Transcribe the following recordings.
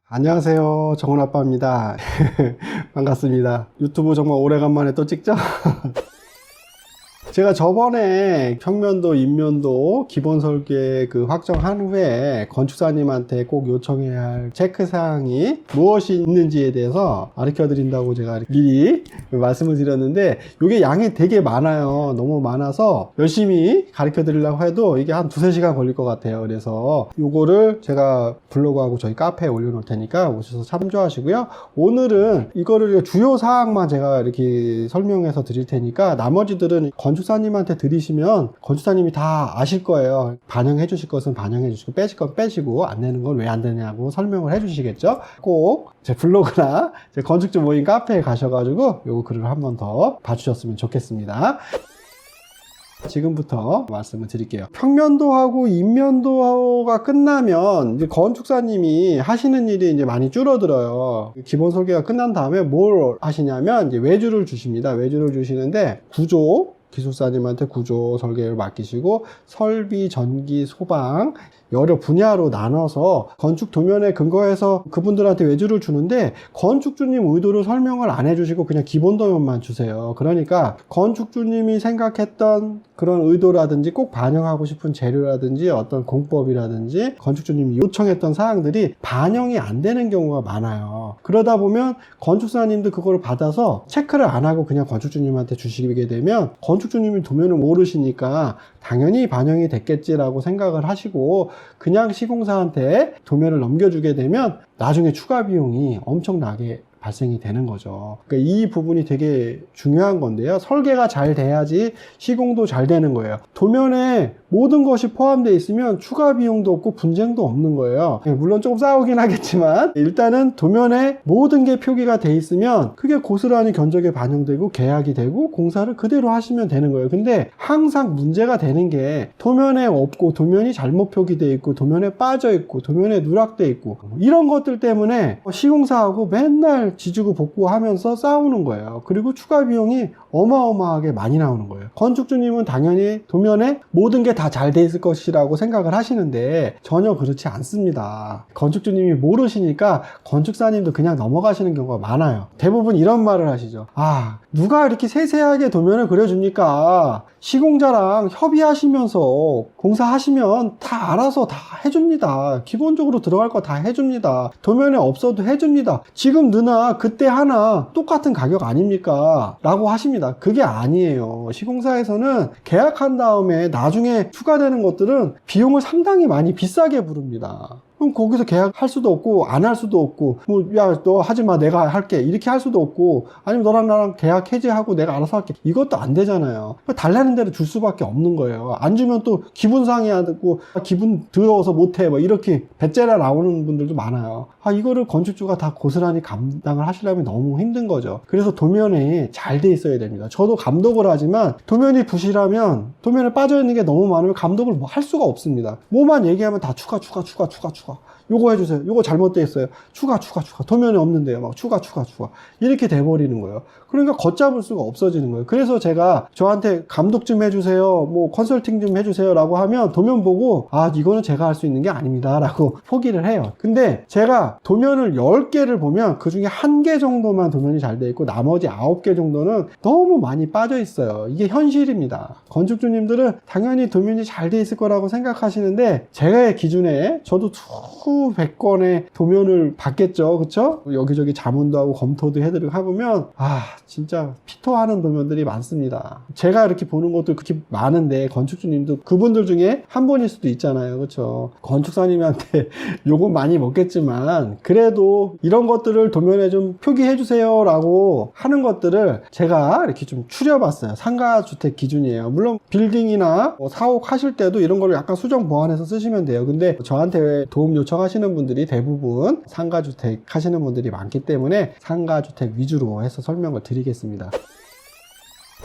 안녕하세요, 정원아빠입니다. 반갑습니다. 유튜브 정말 오래간만에 또 찍죠? 제가 저번에 평면도, 인면도 기본 설계 확정한 후에 건축사님한테 꼭 요청해야 할 체크사항이 무엇이 있는지에 대해서 가르쳐 드린다고 제가 미리 말씀을 드렸는데, 이게 양이 되게 많아요. 너무 많아서 열심히 가르쳐 드리려고 해도 이게 한 2-3시간 걸릴 것 같아요. 그래서 요거를 제가 블로그하고 저희 카페에 올려놓을 테니까 오셔서 참조하시고요. 오늘은 이거를 주요 사항만 제가 이렇게 설명해서 드릴 테니까, 나머지들은 건축사님한테 드리시면 건축사님이 다 아실 거예요. 반영해 주실 것은 반영해 주시고, 빼실 건 빼시고, 안 되는 건 왜 안 되냐고 설명을 해 주시겠죠. 꼭 제 블로그나 제 건축주 모임 카페에 가셔가지고 요 글을 한번 더 봐주셨으면 좋겠습니다. 지금부터 말씀을 드릴게요. 평면도하고 인면도가 끝나면 이제 건축사님이 하시는 일이 이제 많이 줄어들어요. 기본 설계가 끝난 다음에 뭘 하시냐면 이제 외주를 주십니다. 외주를 주시는데, 구조 기술사님한테 구조 설계를 맡기시고, 설비, 전기, 소방 여러 분야로 나눠서 건축 도면에 근거해서 그분들한테 외주를 주는데, 건축주님 의도를 설명을 안 해주시고 그냥 기본 도면만 주세요. 그러니까 건축주님이 생각했던 그런 의도라든지 꼭 반영하고 싶은 재료라든지 어떤 공법이라든지 건축주님이 요청했던 사항들이 반영이 안 되는 경우가 많아요. 그러다 보면 건축사님도 그걸 받아서 체크를 안 하고 그냥 건축주님한테 주시게 되면, 건축주님이 도면을 모르시니까 당연히 반영이 됐겠지라고 생각을 하시고 그냥 시공사한테 도면을 넘겨주게 되면 나중에 추가 비용이 엄청나게 발생이 되는 거죠. 그러니까 이 부분이 되게 중요한 건데요. 설계가 잘 돼야지 시공도 잘 되는 거예요. 도면에 모든 것이 포함되어 있으면 추가 비용도 없고 분쟁도 없는 거예요. 물론 조금 싸우긴 하겠지만, 일단은 도면에 모든 게 표기가 돼 있으면 그게 고스란히 견적에 반영되고 계약이 되고 공사를 그대로 하시면 되는 거예요. 근데 항상 문제가 되는 게, 도면에 없고 도면이 잘못 표기되어 있고 도면에 빠져 있고 도면에 누락되어 있고, 이런 것들 때문에 시공사하고 맨날 지지고 볶고하면서 싸우는 거예요. 그리고 추가 비용이 어마어마하게 많이 나오는 거예요. 건축주님은 당연히 도면에 모든 게 다 잘 돼 있을 것이라고 생각을 하시는데 전혀 그렇지 않습니다. 건축주님이 모르시니까 건축사님도 그냥 넘어가시는 경우가 많아요. 대부분 이런 말을 하시죠. 아, 누가 이렇게 세세하게 도면을 그려줍니까? 시공자랑 협의하시면서 공사하시면 다 알아서 다 해줍니다. 기본적으로 들어갈 거 다 해줍니다. 도면에 없어도 해줍니다. 지금 넣으나 그때 하나 똑같은 가격 아닙니까? 라고 하십니다. 그게 아니에요. 시공사에서는 계약한 다음에 나중에 추가되는 것들은 비용을 상당히 많이 비싸게 부릅니다. 그럼 거기서 계약할 수도 없고 안 할 수도 없고, 야 너 하지마 내가 할게 이렇게 할 수도 없고, 아니면 너랑 나랑 계약 해지하고 내가 알아서 할게, 이것도 안 되잖아요. 달라는 대로 줄 수밖에 없는 거예요. 안 주면 또 기분 상해하고 기분 더러워서 못해 이렇게 배째라 나오는 분들도 많아요. 이거를 건축주가 다 고스란히 감당을 하시려면 너무 힘든 거죠. 그래서 도면이 잘 돼 있어야 됩니다. 저도 감독을 하지만 도면이 부실하면, 도면에 빠져 있는 게 너무 많으면 감독을 뭐 할 수가 없습니다. 뭐만 얘기하면 다 추가 요거 해주세요. 요거 잘못되어 있어요. 추가. 도면이 없는데요. 막 추가. 이렇게 돼버리는 거예요. 그러니까 걷잡을 수가 없어지는 거예요. 그래서 제가 저한테 감독 좀 해주세요, 뭐 컨설팅 좀 해주세요 라고 하면 도면 보고, 이거는 제가 할 수 있는 게 아닙니다 라고 포기를 해요. 근데 제가 도면을 10개를 보면 그 중에 1개 정도만 도면이 잘 돼 있고 나머지 9개 정도는 너무 많이 빠져 있어요. 이게 현실입니다. 건축주님들은 당연히 도면이 잘 돼 있을 거라고 생각하시는데, 제가의 기준에 저도 수백 건의 도면을 봤겠죠. 그쵸? 여기저기 자문도 하고 검토도 해드리고 해보면 진짜 피토하는 도면들이 많습니다. 제가 이렇게 보는 것도 그렇게 많은데 건축주님도 그분들 중에 한 분일 수도 있잖아요. 그쵸? 건축사님한테 욕은 많이 먹겠지만 그래도 이런 것들을 도면에 좀 표기해 주세요 라고 하는 것들을 제가 이렇게 좀 추려봤어요. 상가주택 기준이에요. 물론 빌딩이나 사옥 하실 때도 이런 걸 약간 수정 보완해서 쓰시면 돼요. 근데 저한테 도움 요청하시는 분들이 대부분 상가주택 하시는 분들이 많기 때문에 상가주택 위주로 해서 설명을 드리겠습니다.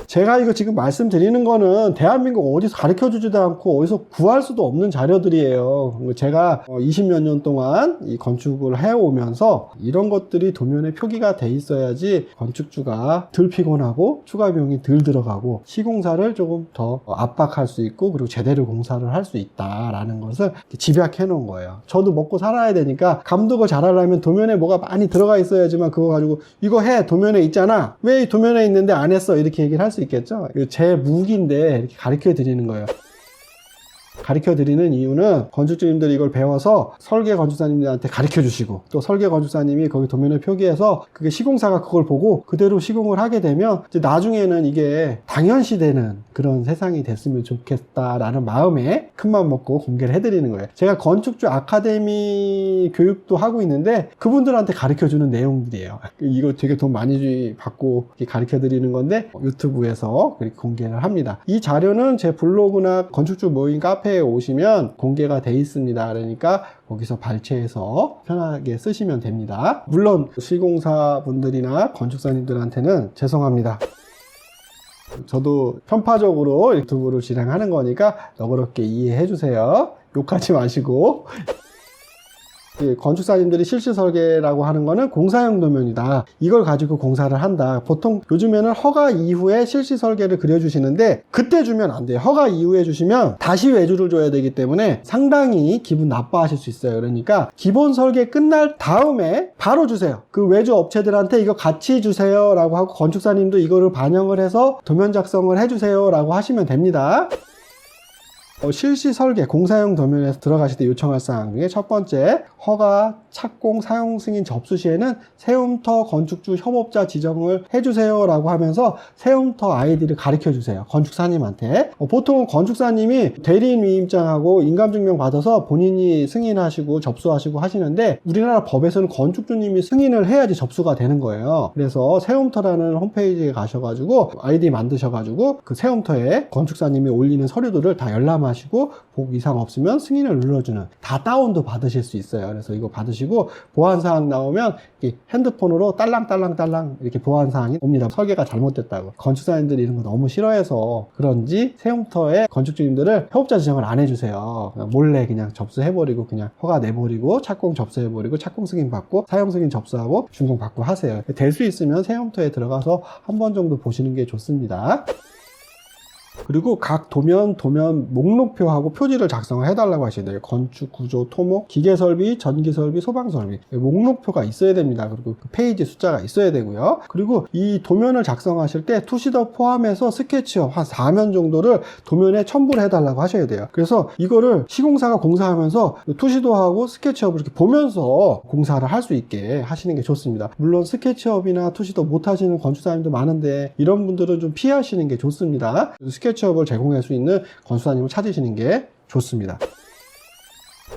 제가 이거 지금 말씀드리는 거는 대한민국 어디서 가르쳐 주지도 않고 어디서 구할 수도 없는 자료들이에요. 제가 20몇 년 동안 이 건축을 해오면서 이런 것들이 도면에 표기가 돼 있어야지 건축주가 덜 피곤하고 추가 비용이 덜 들어가고 시공사를 조금 더 압박할 수 있고 그리고 제대로 공사를 할 수 있다라는 것을 집약해 놓은 거예요. 저도 먹고 살아야 되니까 감독을 잘하려면 도면에 뭐가 많이 들어가 있어야지만 그거 가지고 이거 해 도면에 있잖아 왜 이 도면에 있는데 안 했어 이렇게 얘기를 할 수 있겠죠. 제 무기인데 이렇게 가르쳐 드리는 거예요. 가르쳐 드리는 이유는 건축주님들이 이걸 배워서 설계 건축사님들한테 가르쳐 주시고 또 설계 건축사님이 거기 도면에 표기해서 그게 시공사가 그걸 보고 그대로 시공을 하게 되면 이제 나중에는 이게 당연시되는 그런 세상이 됐으면 좋겠다라는 마음에 큰맘 먹고 공개를 해드리는 거예요. 제가 건축주 아카데미 교육도 하고 있는데 그분들한테 가르쳐 주는 내용들이에요. 이거 되게 돈 많이 받고 가르쳐 드리는 건데 유튜브에서 그렇게 공개를 합니다. 이 자료는 제 블로그나 건축주 모임 카페에 오시면 공개가 돼 있습니다. 그러니까 거기서 발췌해서 편하게 쓰시면 됩니다. 물론 시공사 분들이나 건축사님들한테는 죄송합니다. 저도 편파적으로 유튜브를 진행하는 거니까 너그럽게 이해해 주세요. 욕하지 마시고. 건축사님들이 실시 설계라고 하는 거는 공사용 도면이다. 이걸 가지고 공사를 한다. 보통 요즘에는 허가 이후에 실시 설계를 그려주시는데 그때 주면 안 돼요. 허가 이후에 주시면 다시 외주를 줘야 되기 때문에 상당히 기분 나빠하실 수 있어요. 그러니까 기본 설계 끝날 다음에 바로 주세요. 그 외주 업체들한테 이거 같이 주세요 라고 하고 건축사님도 이거를 반영을 해서 도면 작성을 해주세요 라고 하시면 됩니다. 실시 설계, 공사용 도면에서 들어가실 때 요청할 사항 중에 첫 번째, 허가, 착공, 사용 승인 접수 시에는 세움터 건축주 협업자 지정을 해주세요 라고 하면서 세움터 아이디를 가르쳐 주세요. 건축사님한테. 보통은 건축사님이 대리인 위임장하고 인감증명 받아서 본인이 승인하시고 접수하시고 하시는데 우리나라 법에서는 건축주님이 승인을 해야지 접수가 되는 거예요. 그래서 세움터라는 홈페이지에 가셔가지고 아이디 만드셔가지고 그 세움터에 건축사님이 올리는 서류들을 다 열람하시고 복 이상 없으면 승인을 눌러주는 다 다운도 받으실 수 있어요. 그래서 이거 받으시고 보안사항 나오면 핸드폰으로 딸랑딸랑딸랑 이렇게 보안사항이 옵니다. 설계가 잘못됐다고. 건축사님들이 이런 거 너무 싫어해서 그런지 세움터에 건축주님들을 협업자 지정을 안 해주세요. 몰래 그냥 접수해버리고 그냥 허가 내버리고 착공 접수해버리고 착공 승인 받고 사용 승인 접수하고 준공 받고 하세요. 될 수 있으면 세움터에 들어가서 한 번 정도 보시는 게 좋습니다. 그리고 각 도면 목록표하고 표지를 작성을 해달라고 하셔야 돼요. 건축, 구조, 토목, 기계설비, 전기설비, 소방설비 목록표가 있어야 됩니다. 그리고 그 페이지 숫자가 있어야 되고요. 그리고 이 도면을 작성하실 때 투시더 포함해서 스케치업 한 4면 정도를 도면에 첨부를 해달라고 하셔야 돼요. 그래서 이거를 시공사가 공사하면서 투시도하고 스케치업을 이렇게 보면서 공사를 할 수 있게 하시는 게 좋습니다. 물론 스케치업이나 투시도 못 하시는 건축사님도 많은데 이런 분들은 좀 피하시는 게 좋습니다. 스케치업을 제공할 수 있는 건축사님을 찾으시는 게 좋습니다.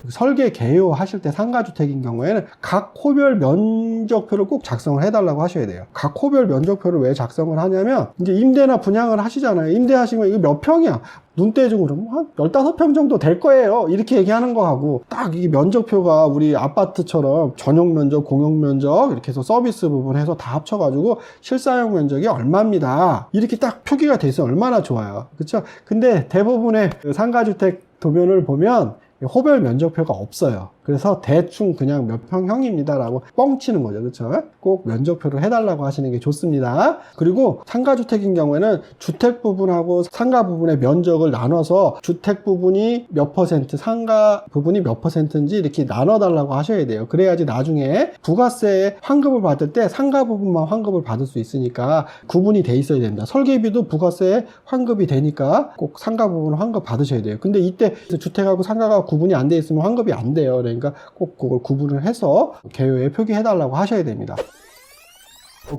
설계 개요 하실 때 상가주택인 경우에는 각 호별 면적표를 꼭 작성을 해달라고 하셔야 돼요. 각 호별 면적표를 왜 작성을 하냐면 이제 임대나 분양을 하시잖아요. 임대하시면 이거 몇 평이야? 눈대중으로 한 15평 정도 될 거예요. 이렇게 얘기하는 거하고 딱 이 면적표가 우리 아파트처럼 전용 면적, 공용 면적 이렇게 해서 서비스 부분 해서 다 합쳐가지고 실사용 면적이 얼마입니다. 이렇게 딱 표기가 돼 있으면 얼마나 좋아요. 그렇죠? 근데 대부분의 상가주택 도면을 보면 호별 면적표가 없어요. 그래서 대충 그냥 몇 평형입니다 라고 뻥치는 거죠. 그렇죠? 꼭 면적표를 해달라고 하시는 게 좋습니다. 그리고 상가주택인 경우에는 주택 부분하고 상가 부분의 면적을 나눠서 주택 부분이 몇 퍼센트, 상가 부분이 몇 퍼센트인지 이렇게 나눠달라고 하셔야 돼요. 그래야지 나중에 부가세 환급을 받을 때 상가 부분만 환급을 받을 수 있으니까 구분이 돼 있어야 됩니다. 설계비도 부가세 환급이 되니까 꼭 상가 부분 환급 받으셔야 돼요. 근데 이때 주택하고 상가가 구분이 안 돼 있으면 환급이 안 돼요. 그러니까 꼭 그걸 구분을 해서 개요에 표기해달라고 하셔야 됩니다.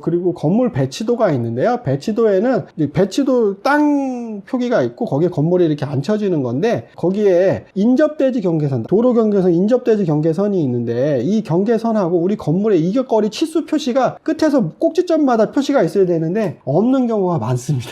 그리고 건물 배치도가 있는데요. 배치도에는 배치도 땅 표기가 있고 거기에 건물이 이렇게 앉혀지는 건데 거기에 인접대지 경계선, 도로 경계선, 인접대지 경계선이 있는데 이 경계선하고 우리 건물의 이격거리 치수 표시가 끝에서 꼭지점마다 표시가 있어야 되는데 없는 경우가 많습니다.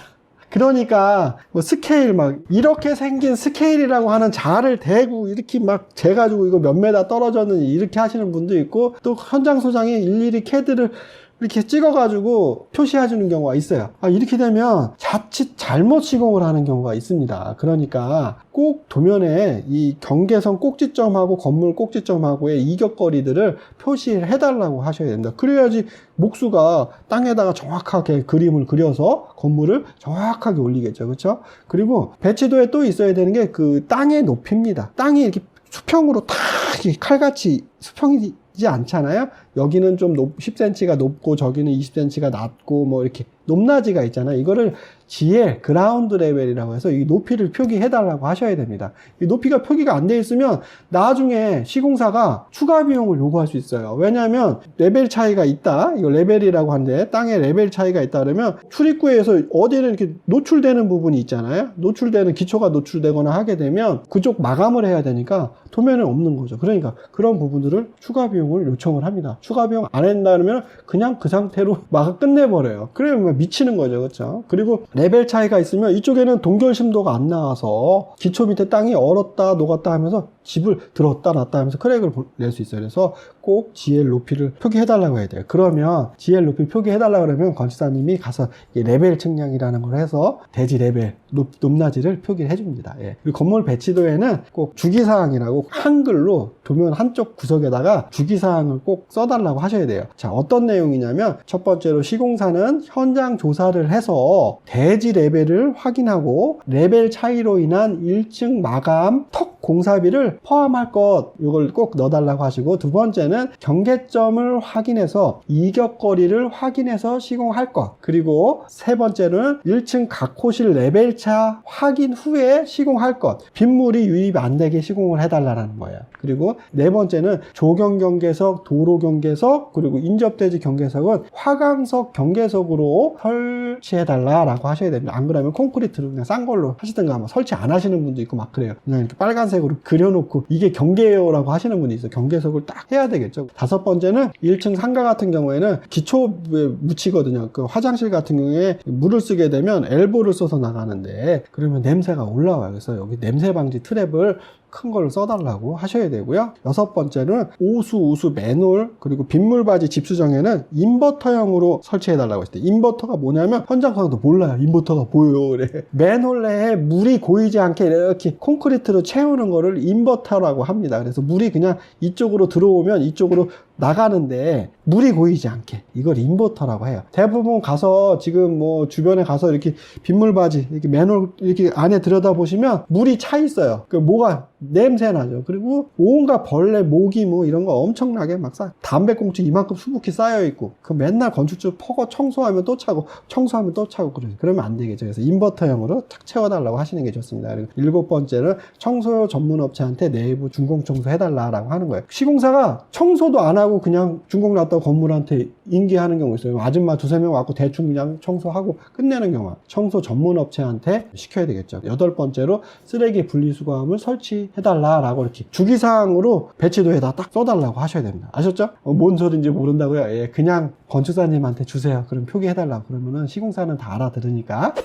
그러니까 뭐 스케일 막 이렇게 생긴 스케일이라고 하는 자를 대고 이렇게 막 재가지고 이거 몇 메다 떨어졌는지 이렇게 하시는 분도 있고 또 현장 소장이 일일이 캐드를 이렇게 찍어가지고 표시해주는 경우가 있어요. 이렇게 되면 자칫 잘못 시공을 하는 경우가 있습니다. 그러니까 꼭 도면에 이 경계선 꼭지점하고 건물 꼭지점하고의 이격거리들을 표시를 해달라고 하셔야 됩니다. 그래야지 목수가 땅에다가 정확하게 그림을 그려서 건물을 정확하게 올리겠죠. 그렇죠? 그리고 배치도에 또 있어야 되는 게 그 땅의 높이입니다. 땅이 이렇게 수평으로 탁 칼같이 수평이지 않잖아요. 여기는 좀 10cm가 높고 저기는 20cm가 낮고 뭐 이렇게 높낮이가 있잖아요. 이거를 GL, 그라운드 레벨이라고 해서 이 높이를 표기해 달라고 하셔야 됩니다. 이 높이가 표기가 안 돼 있으면 나중에 시공사가 추가 비용을 요구할 수 있어요. 왜냐하면 레벨 차이가 있다. 이거 레벨이라고 하는데 땅에 레벨 차이가 있다 그러면 출입구에서 어디는 이렇게 노출되는 부분이 있잖아요. 노출되는 기초가 노출되거나 하게 되면 그쪽 마감을 해야 되니까 도면에 없는 거죠. 그러니까 그런 부분들을 추가 비용을 요청을 합니다. 추가 비용 안 한다 그러면 그냥 그 상태로 막 끝내버려요. 그러면 미치는 거죠. 그렇죠? 그리고 레벨 차이가 있으면 이쪽에는 동결 심도가 안 나와서 기초 밑에 땅이 얼었다 녹았다 하면서 집을 들었다 놨다 하면서 크랙을 낼 수 있어요. 그래서 꼭 GL 높이를 표기해 달라고 해야 돼요. 그러면 GL 높이 표기해 달라고 그러면 건축사님이 가서 레벨 측량이라는 걸 해서 대지 레벨 높낮이를 표기를 해줍니다. 예. 그리고 건물 배치도에는 꼭 주기사항이라고 한글로 도면 한쪽 구석에다가 주기사항을 꼭 써달라고 하셔야 돼요. 자, 어떤 내용이냐면 첫 번째로 시공사는 현장 조사를 해서 대지 레벨을 확인하고 레벨 차이로 인한 1층 마감 턱 공사비를 포함할 것, 이걸 꼭 넣어달라고 하시고, 두 번째는 경계점을 확인해서 이격거리를 확인해서 시공할 것, 그리고 세 번째는 1층 각호실 레벨차 확인 후에 시공할 것, 빗물이 유입 안 되게 시공을 해달라는 거예요. 그리고 네 번째는 조경 경계석, 도로 경계석, 그리고 인접대지 경계석은 화강석 경계석으로 설치해달라고 하셔야 됩니다. 안 그러면 콘크리트로 그냥 싼 걸로 하시든가, 뭐 설치 안 하시는 분도 있고 막 그래요. 그냥 이렇게 빨간색으로 그려놓고 이게 경계요라고 하시는 분이 있어요. 경계석을 딱 해야 되겠죠. 다섯 번째는 1층 상가 같은 경우에는 기초에 묻히거든요. 그 화장실 같은 경우에 물을 쓰게 되면 엘보를 써서 나가는데 그러면 냄새가 올라와요. 그래서 여기 냄새 방지 트랩을 큰 걸 써달라고 하셔야 되고요. 여섯 번째는 오수, 우수, 맨홀, 그리고 빗물바지 집수정에는 인버터형으로 설치해달라고 했어요. 인버터가 뭐냐면 현장사도 몰라요. 인버터가 보여요. 그래. 맨홀 내에 물이 고이지 않게 이렇게 콘크리트로 채우는 거를 인버터라고 합니다. 그래서 물이 그냥 이쪽으로 들어오면 이쪽으로 나가는데 물이 고이지 않게 이걸 인버터라고 해요. 대부분 가서 지금 뭐 주변에 가서 이렇게 빗물바지 이렇게 맨홀 이렇게 안에 들여다 보시면 물이 차 있어요. 그 뭐가 냄새 나죠. 그리고 온갖 벌레, 모기 뭐 이런 거 엄청나게 막 담배꽁초 이만큼 수북히 쌓여 있고 그 맨날 건축주 퍼거 청소하면 또 차고 청소하면 또 차고 그러면 안 되겠죠. 그래서 인버터형으로 탁 채워달라고 하시는 게 좋습니다. 그리고 일곱 번째는 청소 전문 업체한테 내부 준공 청소 해달라고 하는 거예요. 시공사가 청소도 안 하고 그냥 준공 났다고 건물한테 인계하는 경우 있어요. 아줌마 두세 명 와서 대충 그냥 청소하고 끝내는 경우. 청소 전문 업체한테 시켜야 되겠죠. 여덟 번째로 쓰레기 분리수거함을 설치해달라고 이렇게 주기사항으로 배치도에다 딱 써달라고 하셔야 됩니다. 아셨죠? 뭔 소리인지 모른다고요? 예, 그냥 건축사님한테 주세요. 그럼 표기해달라고 그러면은 시공사는 다 알아들으니까.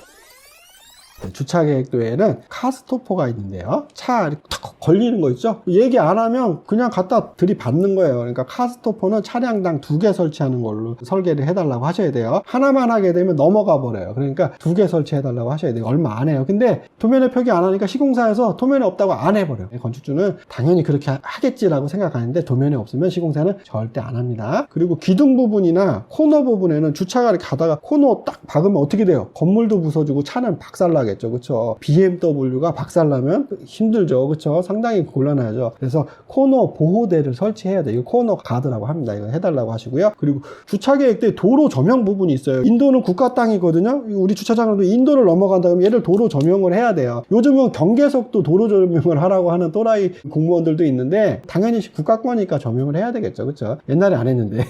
주차계획도에는 카스토퍼가 있는데요. 차 탁 걸리는 거 있죠? 얘기 안 하면 그냥 갖다 들이받는 거예요. 그러니까 카스토퍼는 차량당 2개 설치하는 걸로 설계를 해달라고 하셔야 돼요. 하나만 하게 되면 넘어가 버려요. 그러니까 2개 설치해달라고 하셔야 돼요. 얼마 안 해요. 근데 도면에 표기 안 하니까 시공사에서 도면에 없다고 안 해버려요. 건축주는 당연히 그렇게 하겠지라고 생각하는데 도면에 없으면 시공사는 절대 안 합니다. 그리고 기둥 부분이나 코너 부분에는 주차가 이렇게 가다가 코너 딱 박으면 어떻게 돼요? 건물도 부서지고 차는 박살나겠죠. 그렇죠? BMW가 박살나면 힘들죠. 그렇죠? 상당히 곤란하죠. 그래서 코너 보호대를 설치해야 돼요. 이거 코너 가드라고 합니다. 이거 해달라고 하시고요. 그리고 주차계획대 도로 조명 부분이 있어요. 인도는 국가 땅이거든요. 우리 주차장으로 인도를 넘어간다 그러면 얘를 도로 조명을 해야 돼요. 요즘은 경계석도 도로 조명을 하라고 하는 또라이 공무원들도 있는데 당연히 국가권이니까 조명을 해야 되겠죠. 그렇죠? 옛날에 안 했는데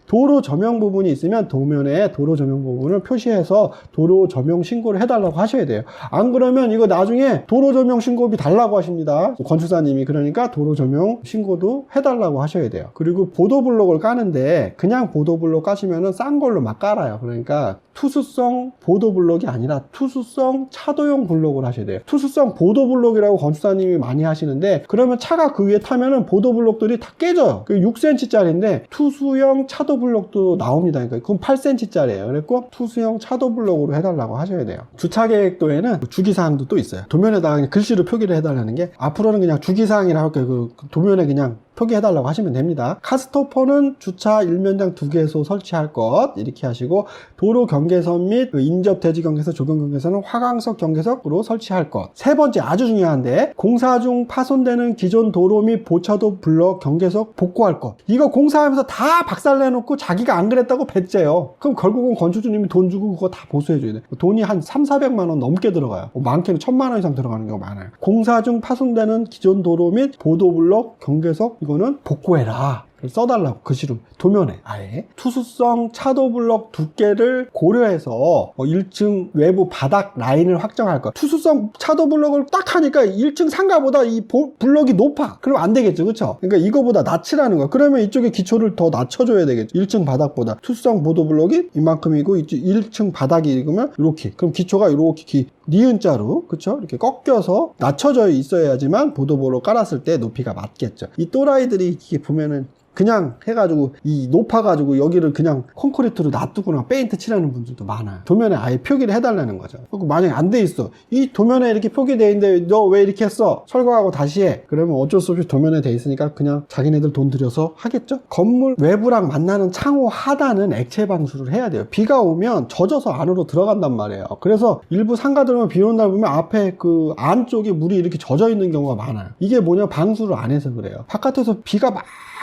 도로 조명 부분이 있으면 도면에 도로 조명 부분을 표시해서 도로 조명 신고를 해달라고 하셔야 돼요. 안 그러면 이거 나중에 도로 조명 신고비 달라고 하십니다. 건축사님이. 그러니까 도로 조명 신고도 해달라고 하셔야 돼요. 그리고 보도블록을 까는데 그냥 보도블록 까시면은 싼 걸로 막 깔아요. 그러니까 투수성 보도블록이 아니라 투수성 차도용 블록을 하셔야 돼요. 투수성 보도블록이라고 건축사님이 많이 하시는데 그러면 차가 그 위에 타면은 보도블록들이 다 깨져요. 그 6cm짜리인데 투수형 차도블록도 나옵니다. 그러니까 그건 8cm짜리예요. 그래서 투수형 차도블록으로 해달라고 하셔야 돼요. 주차계획도에는 주기사항도 또 있어요. 도면에다가 그냥 글씨로 표기를 해달라는 게, 앞으로는 그냥 주기사항이라고 할게요. 그 도면에 그냥 표기해달라고 하시면 됩니다. 카스토퍼는 주차 일면장 2개소 설치할 것 이렇게 하시고, 도로 경계선 및 인접 대지 경계선, 조경 경계선은 화강석 경계석으로 설치할 것. 세 번째 아주 중요한데, 공사 중 파손되는 기존 도로 및 보차도 블럭 경계석 복구할 것. 이거 공사하면서 다 박살내놓고 자기가 안 그랬다고 배째요. 그럼 결국은 건축주님이 돈 주고 그거 다 보수해줘야 돼. 돈이 한 300~400만 원 넘게 들어가요. 많게는 1000만 원 이상 들어가는 경우가 많아요. 공사 중 파손되는 기존 도로 및 보도블럭 경계석 이거는 복구해라. 써달라고 글씨로 도면에 아예. 투수성 차도블럭 두께를 고려해서 1층 외부 바닥 라인을 확정할 것. 투수성 차도블럭을 딱 하니까 1층 상가보다 이 블럭이 높아. 그러면 안 되겠죠, 그렇죠? 그러니까 이거보다 낮추라는 거야. 그러면 이쪽에 기초를 더 낮춰줘야 되겠죠. 1층 바닥보다. 투수성 보도블럭이 이만큼이고 1층 바닥이 이러면 이렇게. 그럼 기초가 이렇게 니은자로, 그쵸? 이렇게 꺾여서 낮춰져 있어야지만 보도블럭 깔았을 때 높이가 맞겠죠. 이 또라이들이 이렇게 보면은 그냥 해가지고 이 높아가지고 여기를 그냥 콘크리트로 놔두거나 페인트 칠하는 분들도 많아요. 도면에 아예 표기를 해달라는 거죠. 만약에 안 돼 있어, 이 도면에 이렇게 표기돼 있는데 너 왜 이렇게 했어? 철거하고 다시 해. 그러면 어쩔 수 없이 도면에 돼 있으니까 그냥 자기네들 돈 들여서 하겠죠. 건물 외부랑 만나는 창호 하단은 액체 방수를 해야 돼요. 비가 오면 젖어서 안으로 들어간단 말이에요. 그래서 일부 상가들 오면 비 오는 날 보면 앞에 그 안쪽에 물이 이렇게 젖어 있는 경우가 많아요. 이게 뭐냐, 방수를 안 해서 그래요. 바깥에서 비가 막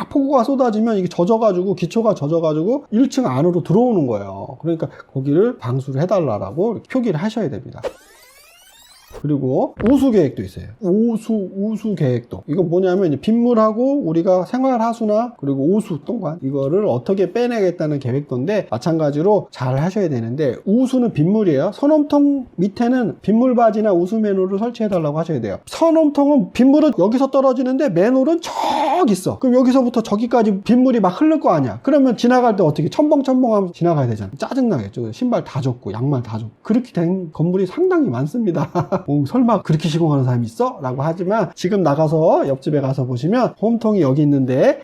폭우가 쏟아지면 이게 젖어가지고, 기초가 젖어가지고 1층 안으로 들어오는 거예요. 그러니까 거기를 방수를 해달라고 표기를 하셔야 됩니다. 그리고 우수 계획도 있어요. 우수 계획도. 이건 뭐냐면 이제 빗물하고 우리가 생활하수나 그리고 오수 동관 이거를 어떻게 빼내겠다는 계획도인데, 마찬가지로 잘 하셔야 되는데, 우수는 빗물이에요. 선원통 밑에는 빗물바지나 우수 맨홀을 설치해 달라고 하셔야 돼요. 선원통은 빗물은 여기서 떨어지는데 맨홀은 저기 있어. 그럼 여기서부터 저기까지 빗물이 막 흐를 거 아니야. 그러면 지나갈 때 어떻게 첨벙첨벙하면서 지나가야 되잖아. 짜증나겠죠. 신발 다 젖고 양말 다 젖고. 그렇게 된 건물이 상당히 많습니다. 설마 그렇게 시공하는 사람이 있어? 라고 하지만, 지금 나가서 옆집에 가서 보시면 홈통이 여기 있는데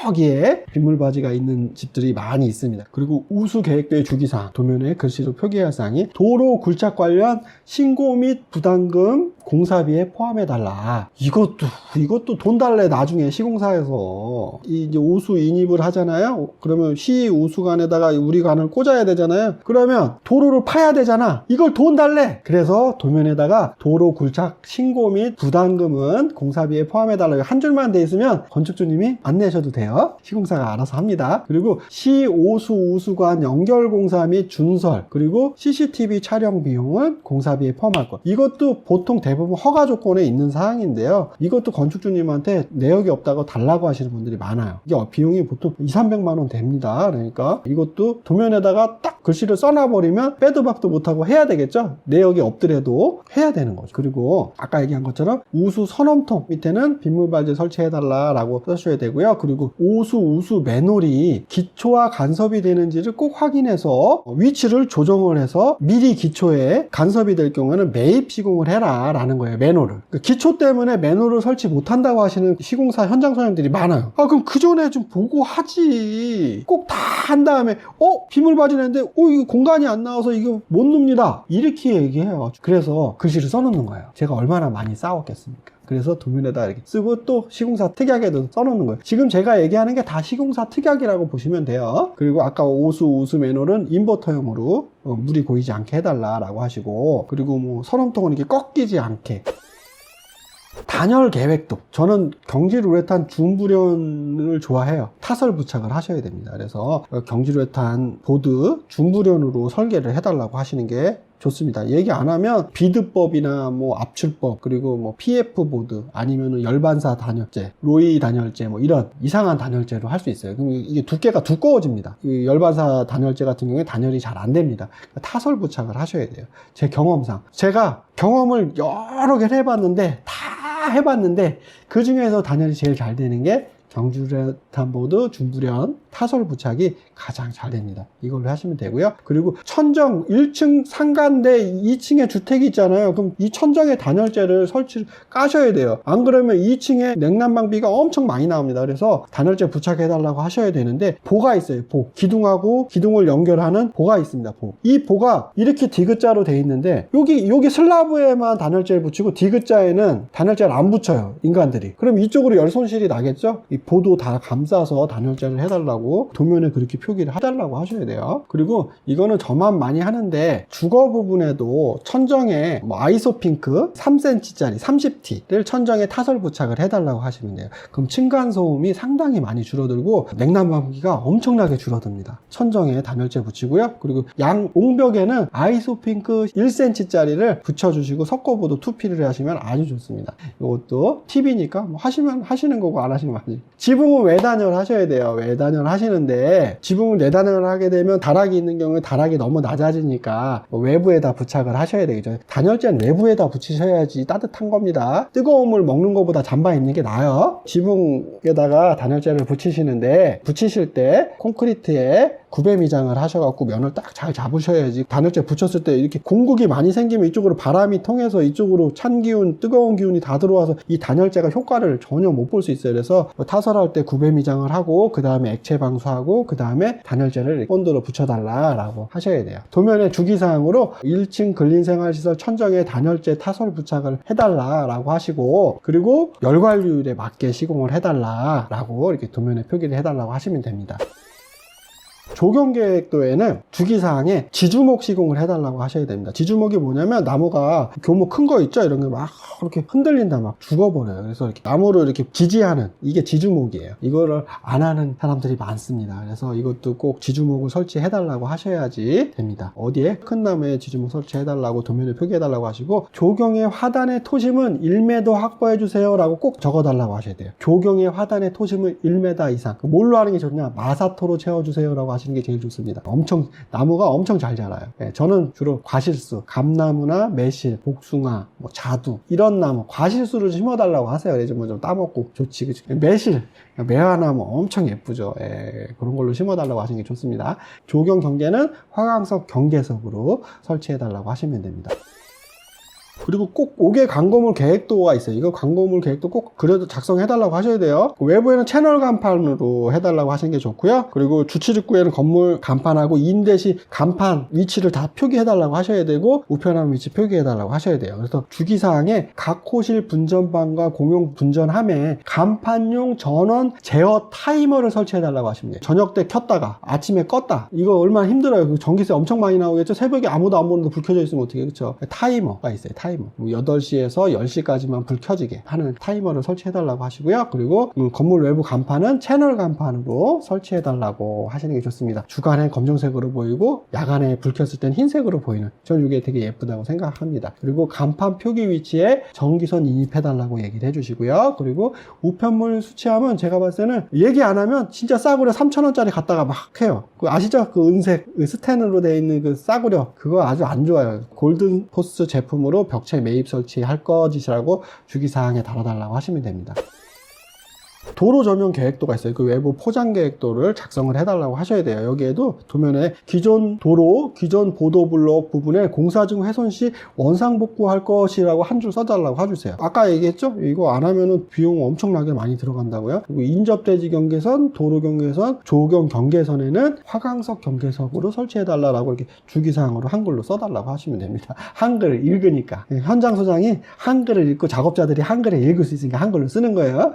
저기에 빗물바지가 있는 집들이 많이 있습니다. 그리고 우수 계획도의 주기사항, 도면에 글씨로 표기할 사항이 도로 굴착 관련 신고 및 부담금 공사비에 포함해달라. 이것도 돈 달래. 나중에 시공사에서 이제 오수 인입을 하잖아요. 그러면 시 우수관에다가 우리 관을 꽂아야 되잖아요. 그러면 도로를 파야 되잖아. 이걸 돈 달래. 그래서 도면에다가 도로 굴착 신고 및 부담금은 공사비에 포함해달라. 한 줄만 돼 있으면 건축주님이 안 내셔도 돼요. 시공사가 알아서 합니다. 그리고 시 오수 우수관 연결 공사 및 준설, 그리고 CCTV 촬영 비용은 공사비에 포함할 것. 이것도 보통 대부분 허가 조건에 있는 사항인데요. 이것도 건축주님한테 내역이 없다고 달라고 하시는 분들이 많아요. 이게 비용이 보통 200~300만 원 됩니다. 그러니까 이것도 도면에다가 딱 글씨를 써놔버리면 빼도 박도 못하고 해야 되겠죠. 내역이 없더라도 해야 되는 거죠. 그리고 아까 얘기한 것처럼 우수 선엄통 밑에는 빗물바지 설치해달라고 써주셔야 되고요. 그리고 오수 우수 맨홀이 기초와 간섭이 되는지를 꼭 확인해서 위치를 조정을 해서 미리 기초에 간섭이 될 경우에는 매입 시공을 해라 라는 거예요. 맨홀을. 기초 때문에 맨홀을 설치 못한다고 하시는 시공사 현장 소장들이 많아요. 그럼 그 전에 좀 보고 하지. 꼭 다 한 다음에 빗물바지 냈는데 이거 공간이 안 나와서 이거 못 눕니다. 이렇게 얘기해요. 그래서 글씨를 써놓는 거예요. 제가 얼마나 많이 싸웠겠습니까? 그래서 도면에다 이렇게 쓰고 또 시공사 특약에도 써놓는 거예요. 지금 제가 얘기하는 게 다 시공사 특약이라고 보시면 돼요. 그리고 아까 우수 맨홀은 인버터형으로 물이 고이지 않게 해달라고 하시고, 그리고 뭐 선원통은 이렇게 꺾이지 않게. 단열 계획도, 저는 경질우레탄 중부련을 좋아해요. 타설 부착을 하셔야 됩니다. 그래서 경질우레탄 보드 중부련으로 설계를 해달라고 하시는 게 좋습니다. 얘기 안 하면 비드법이나 뭐 압출법, 그리고 뭐 PF 보드, 아니면은 열반사 단열재, 로이 단열재, 뭐 이런 이상한 단열재로 할 수 있어요. 그럼 이게 두께가 두꺼워집니다. 이 열반사 단열재 같은 경우에 단열이 잘 안 됩니다. 타설 부착을 하셔야 돼요. 제 경험상. 제가 경험을 여러 개를 해봤는데, 다 해봤는데, 그 중에서 단열이 제일 잘 되는 게 경주레탄보드 중부련 타설 부착이 가장 잘 됩니다. 이걸로 하시면 되고요. 그리고 천정 1층 상가인데 2층에 주택이 있잖아요. 그럼 이 천정에 단열재를 까셔야 돼요. 안 그러면 2층에 냉난방비가 엄청 많이 나옵니다. 그래서 단열재 부착해 달라고 하셔야 되는데, 보가 있어요. 보. 기둥하고 기둥을 연결하는 보가 있습니다. 보. 이 보가 이렇게 디귿자로 돼 있는데, 여기 슬라브에만 단열재를 붙이고 디귿자에는 단열재를 안 붙여요, 인간들이. 그럼 이쪽으로 열 손실이 나겠죠? 이 보도 다 감싸서 단열재를 해달라고 도면에 그렇게 표기를 해달라고 하셔야 돼요. 그리고 이거는 저만 많이 하는데, 주거 부분에도 천정에 뭐 아이소핑크 3cm짜리 30T를 천정에 타설 부착을 해달라고 하시면 돼요. 그럼 층간소음이 상당히 많이 줄어들고 냉난방비가 엄청나게 줄어듭니다. 천정에 단열재 붙이고요. 그리고 양 옹벽에는 아이소핑크 1cm짜리를 붙여주시고 석고보도 2P를 하시면 아주 좋습니다. 이것도 팁이니까 뭐 하시면 하시는 거고, 안 하시는 거 아니에요. 지붕은 외단열 하셔야 돼요. 외단열 하시는데, 지붕을 내단열 하게 되면 다락이 있는 경우에 다락이 너무 낮아지니까 외부에다 부착을 하셔야 되겠죠. 단열재는 외부에다 붙이셔야지 따뜻한 겁니다. 뜨거운 물 먹는 것보다 잠바 입는 게 나아요. 지붕에다가 단열재를 붙이시는데, 붙이실 때 콘크리트에 구배 미장을 하셔갖고 면을 딱 잘 잡으셔야지. 단열재 붙였을 때 이렇게 공국이 많이 생기면 이쪽으로 바람이 통해서 이쪽으로 찬 기운, 뜨거운 기운이 다 들어와서 이 단열재가 효과를 전혀 못 볼 수 있어요. 그래서 타설할 때 구배 미장을 하고, 그 다음에 액체 방수하고, 그 다음에 단열재를 본드로 붙여달라고 하셔야 돼요. 도면의 주기사항으로 1층 근린생활시설 천정에 단열재 타설 부착을 해달라고 하시고, 그리고 열관리율에 맞게 시공을 해달라고 이렇게 도면에 표기를 해달라고 하시면 됩니다. 조경계획도에는 주기사항에 지주목 시공을 해달라고 하셔야 됩니다. 지주목이 뭐냐면, 나무가 교목 큰 거 있죠? 이런 게 막 이렇게 흔들린다, 막 죽어버려요. 그래서 이렇게 나무를 이렇게 지지하는, 이게 지주목이에요. 이거를 안 하는 사람들이 많습니다. 그래서 이것도 꼭 지주목을 설치해달라고 하셔야지 됩니다. 어디에? 큰 나무에 지주목 설치해달라고 도면에 표기해달라고 하시고, 조경의 화단의 토심은 1m 확보해주세요 라고 꼭 적어달라고 하셔야 돼요. 조경의 화단의 토심은 1m 이상. 뭘로 하는 게 좋냐? 마사토로 채워주세요 라고 하시는 게 제일 좋습니다. 나무가 엄청 잘 자라요. 저는 주로 과실수, 감나무나 매실, 복숭아, 뭐 자두, 이런 나무, 과실수를 심어달라고 하세요. 그래서 뭐 좀 따먹고 좋지, 그치? 매실, 매화나무 엄청 예쁘죠. 그런 걸로 심어달라고 하시는 게 좋습니다. 조경 경계는 화강석 경계석으로 설치해달라고 하시면 됩니다. 그리고 꼭 5개 광고물 계획도가 있어요. 이거 광고물 계획도 꼭 그래도 작성해달라고 하셔야 돼요. 외부에는 채널 간판으로 해달라고 하시는 게 좋고요. 그리고 주치입구에는 건물 간판하고 인대시 간판 위치를 다 표기해달라고 하셔야 되고, 우편함 위치 표기해달라고 하셔야 돼요. 그래서 주기사항에 각 호실 분전방과 공용 분전함에 간판용 전원 제어 타이머를 설치해달라고 하시면 돼요. 저녁 때 켰다가 아침에 껐다. 이거 얼마나 힘들어요. 그 전기세 엄청 많이 나오겠죠. 새벽에 아무도 안 보는데 불 켜져 있으면 어떻게, 그렇죠? 타이머가 있어요. 타이머. 8시에서 10시까지만 불 켜지게 하는 타이머를 설치해달라고 하시고요. 그리고 건물 외부 간판은 채널 간판으로 설치해달라고 하시는 게 좋습니다. 주간에 검정색으로 보이고 야간에 불 켰을 땐 흰색으로 보이는, 저는 이게 되게 예쁘다고 생각합니다. 그리고 간판 표기 위치에 전기선 인입해달라고 얘기를 해주시고요. 그리고 우편물 수치함은 제가 봤을 때는 얘기 안 하면 진짜 싸구려 3,000원짜리 갖다가 막 해요. 아시죠? 그 은색 스텐으로 되어 있는 그 싸구려, 그거 아주 안 좋아요. 골든포스 제품으로 벽체 매입 설치할 것이라고 주기사항에 달아달라고 하시면 됩니다. 도로 전용 계획도가 있어요. 그 외부 포장 계획도를 작성을 해달라고 하셔야 돼요. 여기에도 도면에 기존 도로, 기존 보도블록 부분에 공사 중 훼손 시 원상복구할 것이라고 한 줄 써달라고 해주세요. 아까 얘기했죠? 이거 안 하면은 비용 엄청나게 많이 들어간다고요. 그리고 인접대지 경계선, 도로 경계선, 조경 경계선에는 화강석 경계석으로 설치해달라고 이렇게 주기사항으로 한글로 써달라고 하시면 됩니다. 한글을 읽으니까. 현장 소장이 한글을 읽고 작업자들이 한글을 읽을 수 있으니까 한글로 쓰는 거예요.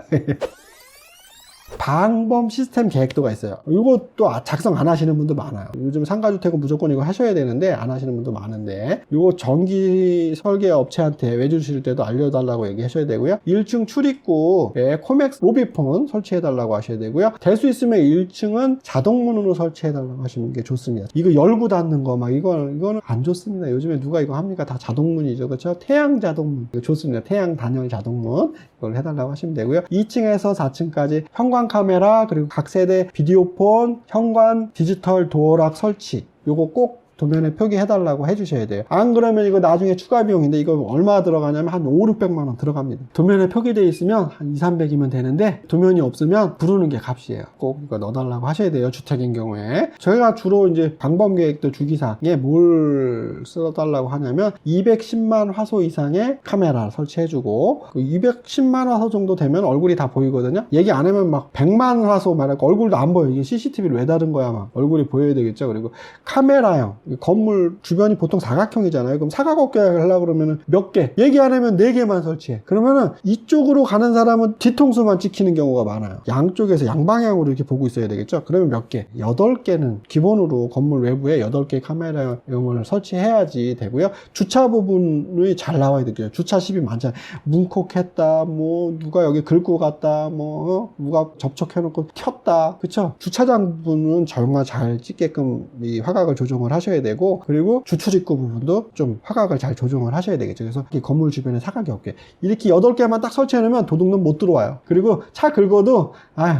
방범 시스템 계획도가 있어요. 이것도 작성 안 하시는 분도 많아요. 요즘 상가주택은 무조건 이거 하셔야 되는데 안 하시는 분도 많은데, 이거 전기 설계 업체한테 외주 주실 때도 알려달라고 얘기하셔야 되고요. 1층 출입구에 코맥스 로비폰 설치해달라고 하셔야 되고요. 될 수 있으면 1층은 자동문으로 설치해달라고 하시는 게 좋습니다. 이거 열고 닫는 거 막 이거는 안 좋습니다. 요즘에 누가 이거 합니까? 다 자동문이죠. 그렇죠? 태양 자동문. 이거 좋습니다. 태양 단열 자동문. 이걸 해달라고 하시면 되고요. 2층에서 4층까지 현관 카메라, 그리고 각 세대 비디오폰, 현관 디지털 도어락 설치. 요거 꼭 도면에 표기해달라고 해주셔야 돼요. 안 그러면 이거 나중에 추가 비용인데, 이거 얼마 들어가냐면 한 500~600만 원 들어갑니다. 도면에 표기되어 있으면 한 200~300이면 되는데, 도면이 없으면 부르는 게 값이에요. 꼭 이거 넣어달라고 하셔야 돼요. 주택인 경우에. 저희가 주로 이제 방범계획도 주기사항에 뭘 써달라고 하냐면 210만 화소 이상의 카메라 설치해주고, 그 210만 화소 정도 되면 얼굴이 다 보이거든요. 얘기 안 하면 막 100만 화소 말하고 얼굴도 안 보여. 이게 CCTV를 왜 다른 거야? 막 얼굴이 보여야 되겠죠. 그리고 카메라형, 건물 주변이 보통 사각형이잖아요. 그럼 사각어깨 하려고 그러면 몇 개, 얘기 안 하면 4개만 설치해. 그러면은 이쪽으로 가는 사람은 뒤통수만 찍히는 경우가 많아요. 양쪽에서 양방향으로 이렇게 보고 있어야 되겠죠. 그러면 몇 개? 8개는 기본으로 건물 외부에 8개 카메라용을 설치해야지 되고요. 주차 부분이 잘 나와야 되겠죠. 주차십이 많잖아요. 문콕했다, 뭐 누가 여기 긁고 갔다, 뭐 누가 접촉해놓고 켰다, 그쵸? 주차장 부분은 정말 잘 찍게끔 이 화각을 조정을 하셔야 되고, 그리고 주출입구 부분도 좀 화각을 잘 조정을 하셔야 되겠죠. 그래서 건물 주변에 사각이 없게 이렇게 8개만 딱 설치해 놓으면 도둑놈 못 들어와요. 그리고 차 긁어도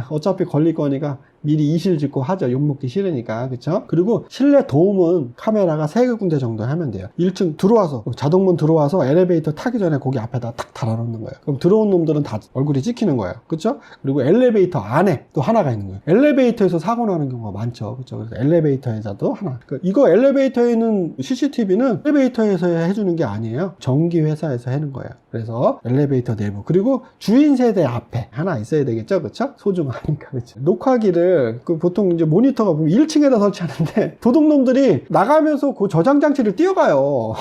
어차피 걸릴 거니까 미리 이실 짓고 하죠. 욕먹기 싫으니까. 그쵸? 그리고 실내 도움은 카메라가 3군데 정도 하면 돼요. 1층 들어와서, 자동문 들어와서 엘리베이터 타기 전에 거기 앞에다 딱 달아놓는 거예요. 그럼 들어온 놈들은 다 얼굴이 찍히는 거예요. 그쵸? 그리고 엘리베이터 안에 또 하나가 있는 거예요. 엘리베이터에서 사고 나는 경우가 많죠. 그쵸? 그래서 엘리베이터에서도 하나. 이거 엘리베이터에 있는 CCTV는 엘리베이터에서 해주는 게 아니에요. 전기회사에서 하는 거예요. 그래서 엘리베이터 내부, 그리고 주인 세대 앞에 하나 있어야 되겠죠. 그쵸? 소중하니까. 그쵸? 녹화기를 보통 이제 모니터가 1층에다 설치하는데, 도둑놈들이 나가면서 그 저장 장치를 띄워가요.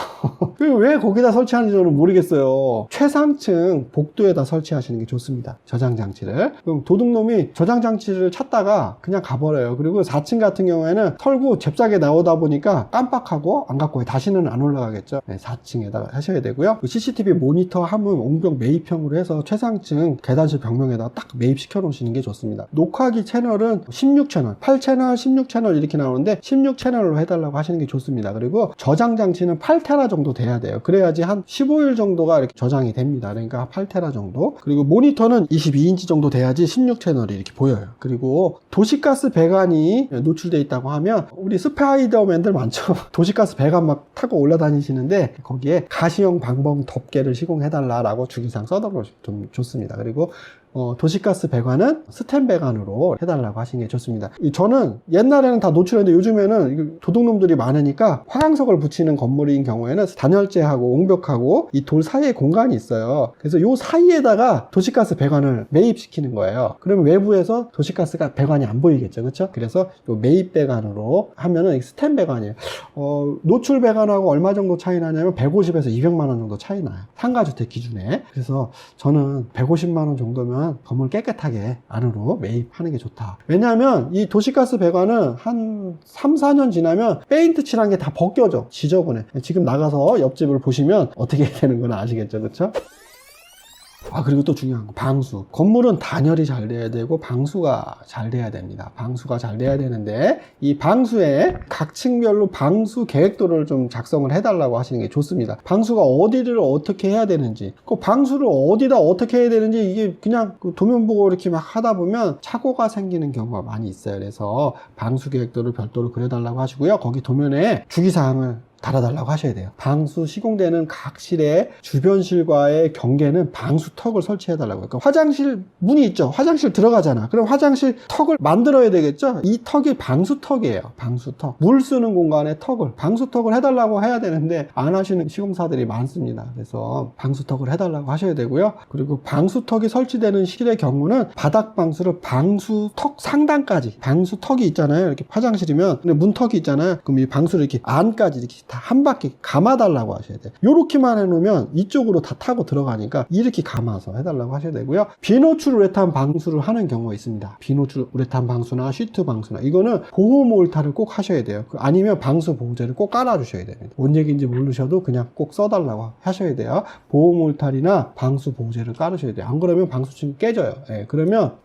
왜 거기다 설치하는지 저는 모르겠어요. 최상층 복도에다 설치하시는 게 좋습니다. 저장 장치를. 그럼 도둑놈이 저장 장치를 찾다가 그냥 가버려요. 그리고 4층 같은 경우에는 털고 잽싸게 나오다 보니까 깜빡하고 안 갖고 다시는 안 올라가겠죠. 4층에다가 하셔야 되고요. CCTV 모니터 함은 옹벽 매입형으로 해서 최상층 계단실 벽면에다 딱 매입시켜 놓으시는 게 좋습니다. 녹화기 채널은 16채널, 8채널, 16채널 이렇게 나오는데 16채널로 해달라고 하시는 게 좋습니다. 그리고 저장 장치는 8테라 정도 돼야 돼요. 그래야지 한 15일 정도가 이렇게 저장이 됩니다. 그러니까 8테라 정도. 그리고 모니터는 22인치 정도 돼야지 16채널이 이렇게 보여요. 그리고 도시가스 배관이 노출되어 있다고 하면, 우리 스파이더맨들 많죠. 도시가스 배관 막 타고 올라다니시는데 거기에 가시형 방범 덮개를 시공해달라고 주기사항 써달라고 좀 좋습니다. 그리고 도시가스 배관은 스텐 배관으로 해달라고 하시는 게 좋습니다. 저는 옛날에는 다 노출했는데 요즘에는 도둑놈들이 많으니까 화강석을 붙이는 건물인 경우에는 단열재하고 옹벽하고 이 돌 사이에 공간이 있어요. 그래서 요 사이에다가 도시가스 배관을 매입시키는 거예요. 그러면 외부에서 도시가스가 배관이 안 보이겠죠. 그렇죠? 그래서 요 매입 배관으로 하면은 스텐 배관이에요. 노출 배관하고 얼마 정도 차이 나냐면 150에서 200만 원 정도 차이 나요. 상가주택 기준에. 그래서 저는 150만 원 정도면 건물 깨끗하게 안으로 매입하는 게 좋다. 왜냐하면 이 도시가스 배관은 한 3~4년 지나면 페인트 칠한 게 다 벗겨져. 지저분해. 지금 나가서 옆집을 보시면 어떻게 되는 건 아시겠죠? 그렇죠? 그리고 또 중요한 거, 방수. 건물은 단열이 잘 돼야 되고 방수가 잘 돼야 됩니다. 방수가 잘 돼야 되는데, 이 방수에 각 층별로 방수 계획도를 좀 작성을 해달라고 하시는 게 좋습니다. 방수가 어디를 어떻게 해야 되는지, 그 방수를 어디다 어떻게 해야 되는지, 이게 그냥 도면 보고 이렇게 막 하다 보면 착오가 생기는 경우가 많이 있어요. 그래서 방수 계획도를 별도로 그려달라고 하시고요. 거기 도면에 주기사항을 달아달라고 하셔야 돼요. 방수 시공되는 각 실의 주변실과의 경계는 방수턱을 설치해달라고요. 그러니까 화장실 문이 있죠. 화장실 들어가잖아. 그럼 화장실 턱을 만들어야 되겠죠. 이 턱이 방수턱이에요. 방수턱. 물 쓰는 공간에 턱을, 방수턱을 해달라고 해야 되는데 안 하시는 시공사들이 많습니다. 그래서 방수턱을 해달라고 하셔야 되고요. 그리고 방수턱이 설치되는 실의 경우는 바닥 방수를 방수턱 상단까지, 방수턱이 있잖아요. 이렇게 화장실이면 근데 문턱이 있잖아요. 그럼 이 방수를 이렇게 안까지 이렇게 다 한 바퀴 감아달라고 하셔야 돼요. 요렇게만 해놓으면 이쪽으로 다 타고 들어가니까 이렇게 감아서 해달라고 하셔야 되고요. 비노출 우레탄 방수를 하는 경우가 있습니다. 비노출 우레탄 방수나 시트 방수나 이거는 보호 몰타를 꼭 하셔야 돼요. 아니면 방수 보호제를 꼭 깔아주셔야 됩니다. 뭔 얘기인지 모르셔도 그냥 꼭 써달라고 하셔야 돼요. 보호 몰타리나 방수 보호제를 깔으셔야 돼요. 안 그러면 방수층이 깨져요. 예, 그러면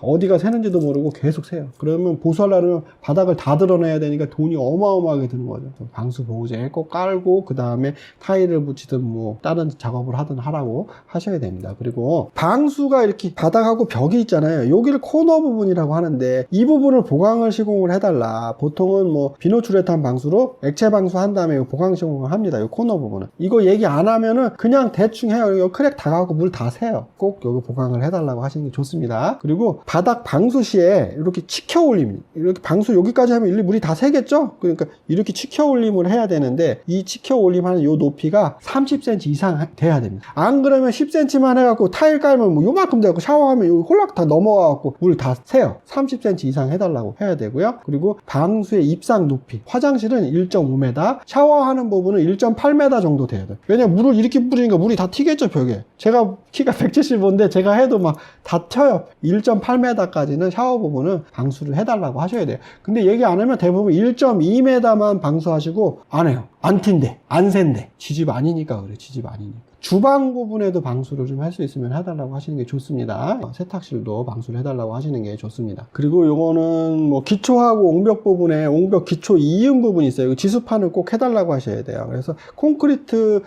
어디가 새는지도 모르고 계속 새요. 그러면 보수하려면 바닥을 다 드러내야 되니까 돈이 어마어마하게 드는 거죠. 방수 보호제 꼭 깔고 그 다음에 타일을 붙이든 뭐 다른 작업을 하든 하라고 하셔야 됩니다. 그리고 방수가 이렇게 바닥하고 벽이 있잖아요. 여기를 코너 부분이라고 하는데 이 부분을 보강을 시공을 해달라. 보통은 뭐 비노출에탄 방수로 액체 방수 한 다음에 보강 시공을 합니다. 이 코너 부분은. 이거 얘기 안 하면은 그냥 대충 해요. 이거 크랙 다 가고 물 다 새요. 꼭 여기 보강을 해달라고 하시는 게 좋습니다. 그리고 바닥 방수 시에 이렇게 치켜 올림, 이렇게 방수 여기까지 하면 물이 다 새겠죠? 그러니까 이렇게 치켜 올림을 해야 되는데 이 치켜 올림하는 요 높이가 30cm 이상 돼야 됩니다. 안 그러면 10cm만 해갖고 타일 깔면 뭐 요만큼 돼갖고 샤워하면 요 홀락 다 넘어가갖고 물 다 새요. 30cm 이상 해달라고 해야 되고요. 그리고 방수의 입상 높이, 화장실은 1.5m, 샤워하는 부분은 1.8m 정도 돼야 돼요. 왜냐면 물을 이렇게 뿌리니까 물이 다 튀겠죠, 벽에. 제가 키가 175인데 제가 해도 막 다 튀어요. 1.8m까지는 샤워 부분은 방수를 해달라고 하셔야 돼요. 근데 얘기 안 하면 대부분 1.2m만 방수하시고 안 해요. 안 튄대, 안 샌대. 지집 아니니까 그래, 지집 아니니까. 주방 부분에도 방수를 좀 할 수 있으면 해달라고 하시는 게 좋습니다. 세탁실도 방수를 해달라고 하시는 게 좋습니다. 그리고 요거는 뭐 기초하고 옹벽 부분에 옹벽 기초 이음 부분이 있어요. 지수판을 꼭 해달라고 하셔야 돼요. 그래서 콘크리트를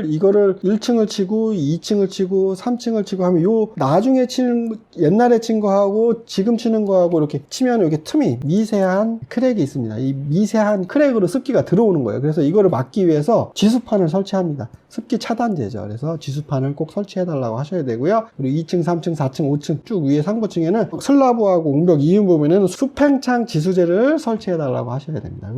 이거를 1층을 치고 2층을 치고 3층을 치고 하면 요 나중에 치는 옛날에 친 거하고 지금 치는 거하고 이렇게 치면 여기 틈이 미세한 크랙이 있습니다. 이 미세한 크랙으로 습기가 들어오는 거예요. 그래서 이거를 막기 위해서 지수판을 설치합니다. 습기 차단제죠. 그래서 지수판을 꼭 설치해달라고 하셔야 되고요. 그리고 2층, 3층, 4층, 5층 쭉 위에 상부층에는 슬라브하고 옹벽 이음 부분에는 수팽창 지수제를 설치해달라고 하셔야 됩니다.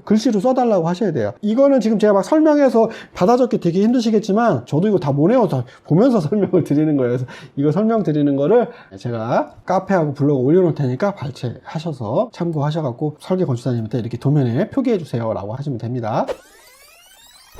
글씨로 써달라고 하셔야 돼요. 이거는 지금 제가 막 설명해서 받아적기 되게 힘드시겠지만 저도 이거 다 못 외워서 보면서 설명을 드리는 거예요. 그래서 이거 설명드리는 거를 제가 카페하고 블로그 올려놓을 테니까 발췌하셔서 참고하셔갖고 설계 건축사님한테 이렇게 도면에 표기해주세요 라고 하시면 됩니다.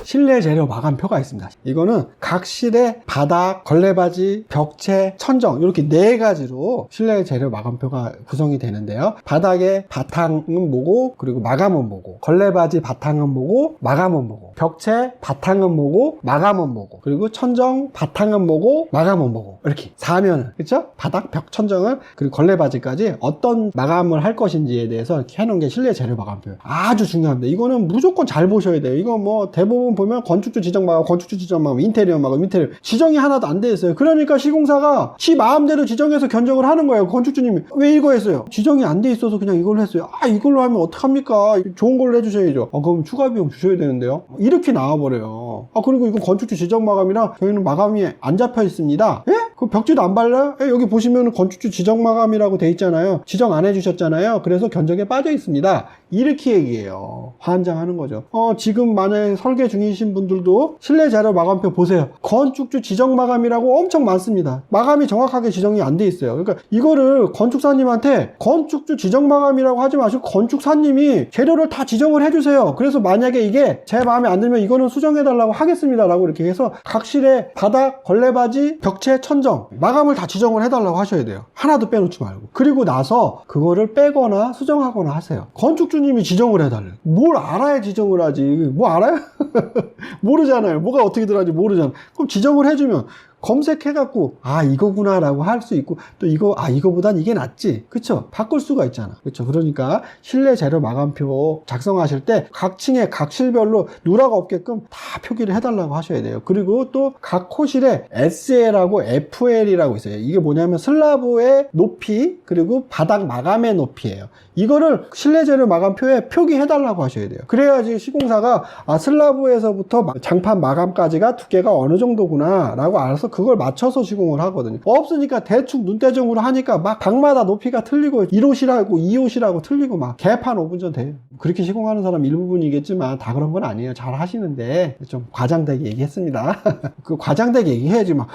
실내 재료 마감표가 있습니다. 이거는 각 실의 바닥, 걸레바지, 벽체, 천정 이렇게 4가지로 실내 재료 마감표가 구성이 되는데요. 바닥에 바탕은 뭐고 그리고 마감은 뭐고, 걸레바지 바탕은 뭐고 마감은 뭐고, 벽체 바탕은 뭐고 마감은 뭐고, 그리고 천정 바탕은 뭐고 마감은 뭐고, 이렇게 4면을, 그렇죠? 바닥, 벽, 천정을 그리고 걸레바지까지 어떤 마감을 할 것인지에 대해서 이렇게 해놓은 게 실내 재료 마감표예요. 아주 중요합니다. 이거는 무조건 잘 보셔야 돼요. 이거 뭐 대부분 보면 건축주 지정 마감, 건축주 지정 마감, 인테리어 마감, 인테리어 지정이 하나도 안 돼 있어요. 그러니까 시공사가 지 마음대로 지정해서 견적을 하는 거예요. 건축주님이 왜 이거 했어요? 지정이 안 돼 있어서 그냥 이걸로 했어요. 아, 이걸로 하면 어떡합니까? 좋은 걸로 해주셔야죠. 그럼 추가 비용 주셔야 되는데요. 이렇게 나와버려요. 그리고 이거 건축주 지정 마감이라 저희는 마감이 안 잡혀 있습니다. 예? 그 벽지도 안 발라요? 예, 여기 보시면 건축주 지정 마감이라고 돼 있잖아요. 지정 안 해주셨잖아요. 그래서 견적에 빠져 있습니다. 이렇게 얘기해요. 환장하는 거죠. 지금 만약에 설계 중이신 분들도 실내 자료 마감표 보세요. 건축주 지정 마감이라고 엄청 많습니다. 마감이 정확하게 지정이 안 돼 있어요. 그러니까 이거를 건축사님한테 건축주 지정 마감이라고 하지 마시고 건축사님이 재료를 다 지정을 해주세요. 그래서 만약에 이게 제 마음에 안 들면 이거는 수정해달라고 하겠습니다 라고 이렇게 해서 각 실에 바닥, 걸레바지, 벽체, 천정 마감을 다 지정을 해달라고 하셔야 돼요. 하나도 빼놓지 말고. 그리고 나서 그거를 빼거나 수정하거나 하세요. 건축주님이 지정을 해달래요. 뭘 알아야 지정을 하지. 뭐 알아요? 모르잖아요. 뭐가 어떻게 들어가는지 모르잖아요. 그럼 지정을 해주면 검색해갖고 이거구나 라고 할 수 있고, 또 이거보단 이게 낫지, 그쵸? 바꿀 수가 있잖아, 그쵸? 그러니까 실내 재료 마감표 작성하실 때 각 층에 각 실별로 누락 없게끔 다 표기를 해달라고 하셔야 돼요. 그리고 또 각 호실에 SL하고 FL이라고 있어요. 이게 뭐냐면 슬라브의 높이 그리고 바닥 마감의 높이예요. 이거를 실내 재료 마감표에 표기해달라고 하셔야 돼요. 그래야지 시공사가 슬라브에서부터 장판 마감까지가 두께가 어느 정도구나 라고 알아서 그걸 맞춰서 시공을 하거든요. 없으니까 대충 눈대중으로 하니까 막 방마다 높이가 틀리고 1호실하고 2호실하고 틀리고 막 개판 5분 전 돼요. 그렇게 시공하는 사람 일부분이겠지만 다 그런 건 아니에요. 잘 하시는데 좀 과장되게 얘기했습니다. 그 과장되게 얘기해야지 막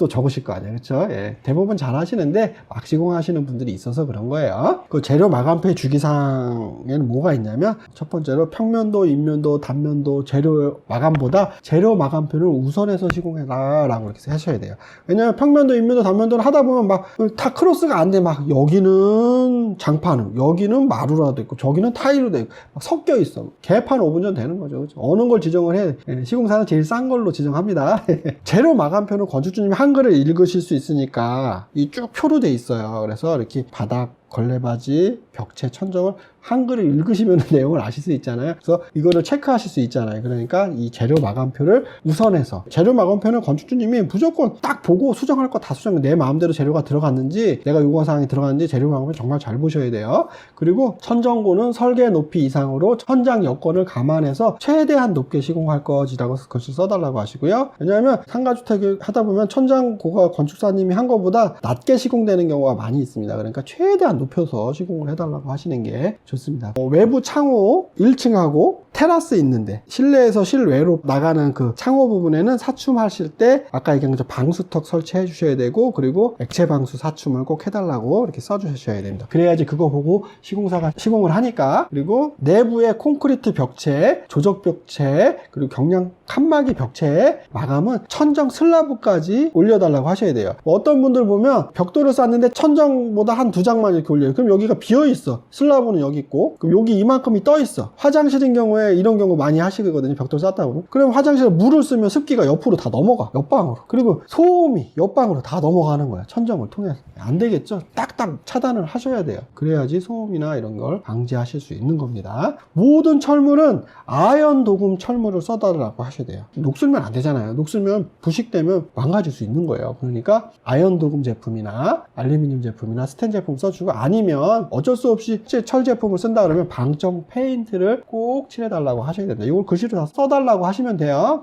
또 적으실 거 아니에요. 그렇죠? 예, 대부분 잘 하시는데 막 시공하시는 분들이 있어서 그런 거예요. 그 재료 마감표의 주기사항에는 뭐가 있냐면 첫 번째로 평면도, 인면도, 단면도 재료 마감보다 재료 마감표를 우선해서 시공해라 라고 이렇게 하셔야 돼요. 왜냐면 평면도, 인면도, 단면도를 하다 보면 막 다 크로스가 안 돼. 막 여기는 장판, 여기는 마루라도 있고 저기는 타일로 돼 있고 막 섞여 있어. 개판 5분 전 되는 거죠. 그렇죠? 어느 걸 지정을 해. 예, 시공사는 제일 싼 걸로 지정합니다. 재료 마감표는 건축주님이 한글을 읽으실 수 있으니까 이 쭉 표로 돼 있어요. 그래서 이렇게 바닥, 걸레바지, 벽체, 천정을 한글을 읽으시면 내용을 아실 수 있잖아요. 그래서 이거를 체크하실 수 있잖아요. 그러니까 이 재료 마감표를 우선해서, 재료 마감표는 건축주님이 무조건 딱 보고 수정할 거 다 수정해. 내 마음대로 재료가 들어갔는지, 내가 요구사항이 들어갔는지 재료 마감표 정말 잘 보셔야 돼요. 그리고 천정고는 설계 높이 이상으로 천장 여건을 감안해서 최대한 높게 시공할 것이라고 글씨 써달라고 하시고요. 왜냐하면 상가주택을 하다 보면 천장고가 건축사님이 한 것보다 낮게 시공되는 경우가 많이 있습니다. 그러니까 최대한 높여서 시공을 해달라고 하시는 게 좋습니다. 외부 창호 1층하고 테라스 있는데 실내에서 실외로 나가는 그 창호 부분에는 사춤하실 때 아까 얘기한 것처럼 방수턱 설치해 주셔야 되고, 그리고 액체 방수 사춤을 꼭 해달라고 이렇게 써 주셔야 됩니다. 그래야지 그거 보고 시공사가 시공을 하니까. 그리고 내부에 콘크리트 벽체, 조적 벽체, 그리고 경량 칸막이 벽체 마감은 천정 슬라브까지 올려달라고 하셔야 돼요. 어떤 분들 보면 벽돌을 쌌는데 천정보다 한 2장만 이렇게 올려요. 그럼 여기가 비어 있어. 슬라브는 여기 있고, 그럼 여기 이만큼이 떠 있어. 화장실인 경우에 이런 경우 많이 하시거든요. 벽돌 쌌다 보면. 그럼 화장실에 물을 쓰면 습기가 옆으로 다 넘어가. 옆방으로. 그리고 소음이 옆방으로 다 넘어가는 거야. 천정을 통해서. 안 되겠죠? 딱딱 차단을 하셔야 돼요. 그래야지 소음이나 이런 걸 방지하실 수 있는 겁니다. 모든 철물은 아연 도금 철물을 써달라고 하셔야 돼요. 녹슬면 안 되잖아요. 녹슬면 부식되면 망가질 수 있는 거예요. 그러니까 아연 도금 제품이나 알루미늄 제품이나 스텐 제품 써주고, 아니면 어쩔 수 없이 철 제품을 쓴다 그러면 방청 페인트를 꼭 칠해달라고 하셔야 됩니다. 이걸 글씨로 다 써달라고 하시면 돼요.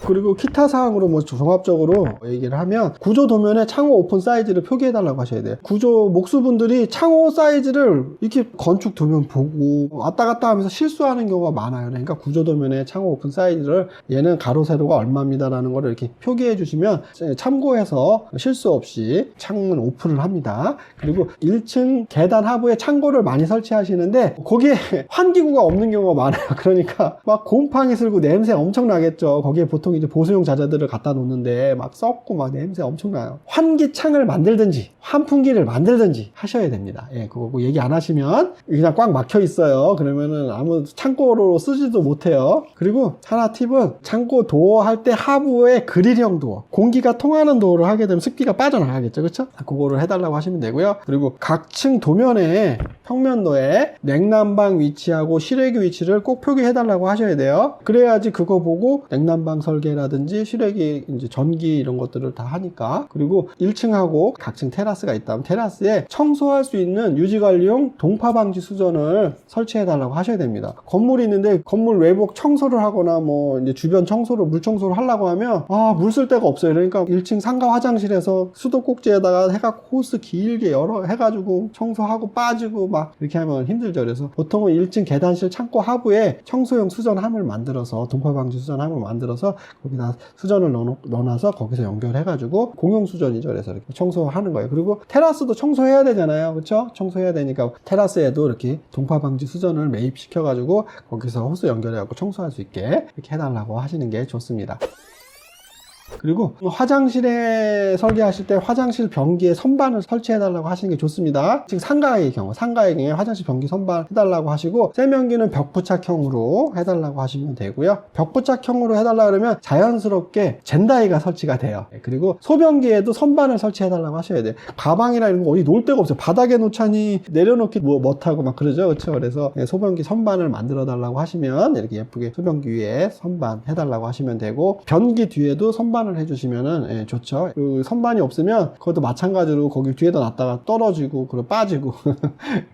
그리고 기타 사항으로 뭐 종합적으로 얘기를 하면 구조 도면에 창호 오픈 사이즈를 표기해 달라고 하셔야 돼요. 구조 목수분들이 창호 사이즈를 이렇게 건축 도면 보고 왔다 갔다 하면서 실수하는 경우가 많아요. 그러니까 구조 도면에 창호 오픈 사이즈를 얘는 가로 세로가 얼마입니다 라는 거를 이렇게 표기해 주시면 참고해서 실수 없이 창문 오픈을 합니다. 그리고 1층 계단 하부에 창고를 많이 설치하시는데 거기에 환기구가 없는 경우가 많아요. 그러니까 막 곰팡이 슬고 냄새 엄청 나겠죠. 거기에 보통 이제 보수용 자재들을 갖다 놓는데 막 썩고 막 냄새 엄청나요. 환기창을 만들든지 환풍기를 만들든지 하셔야 됩니다. 예, 그거 얘기 안 하시면 그냥 꽉 막혀 있어요. 그러면은 아무 창고로 쓰지도 못해요. 그리고 하나 팁은 창고 도어 할 때 하부에 그릴형 도어, 공기가 통하는 도어를 하게 되면 습기가 빠져나가겠죠. 그렇죠? 그거를 해달라고 하시면 되고요. 그리고 각 층 도면에 평면도에 냉난방 위치하고 실외기 위치를 꼭 표기해달라고 하셔야 돼요. 그래야지 그거 보고 냉난방 설계라든지 실외기, 이제 전기 이런 것들을 다 하니까. 그리고 1층하고 각층 테라스가 있다면 테라스에 청소할 수 있는 유지관리용 동파방지 수전을 설치해달라고 하셔야 됩니다. 건물이 있는데 건물 외부 청소를 하거나 뭐 이제 주변 청소를, 물 청소를 하려고 하면 물 쓸 데가 없어요. 그러니까 1층 상가 화장실에서 수도꼭지에다가 해갖고 호스 길게 열어 해가지고 청소하고 빠지고 막 이렇게 하면 힘들죠. 그래서 보통은 1층 계단실 창고 하부에 청소용 수전함을 만들어서, 동파방지 수전함을 만들어서 거기다 수전을 넣어놔서 거기서 연결해가지고 공용 수전이죠. 그래서 이렇게 청소하는 거예요. 그리고 테라스도 청소해야 되잖아요. 그렇죠? 청소해야 되니까 테라스에도 이렇게 동파방지 수전을 매입시켜가지고 거기서 호스 연결해갖고 청소할 수 있게 이렇게 해달라고 하시는 게 좋습니다. 그리고 화장실에 설계하실 때 화장실 변기에 선반을 설치해달라고 하시는 게 좋습니다. 지금 상가의 경우 화장실 변기 선반 해달라고 하시고, 세면기는 벽부착형으로 해달라고 하시면 되고요. 벽부착형으로 해달라 그러면 자연스럽게 젠다이가 설치가 돼요. 그리고 소변기에도 선반을 설치해달라고 하셔야 돼요. 가방이나 이런 거 어디 놓을 데가 없어요. 바닥에 놓자니 내려놓기 못하고 막 그러죠. 그렇죠? 그래서 소변기 선반을 만들어 달라고 하시면 이렇게 예쁘게 소변기 위에 선반 해달라고 하시면 되고, 변기 뒤에도 선반을 해주시면은 좋죠. 그 선반이 없으면 그것도 마찬가지로 거기 뒤에다 놨다가 떨어지고 그리고 빠지고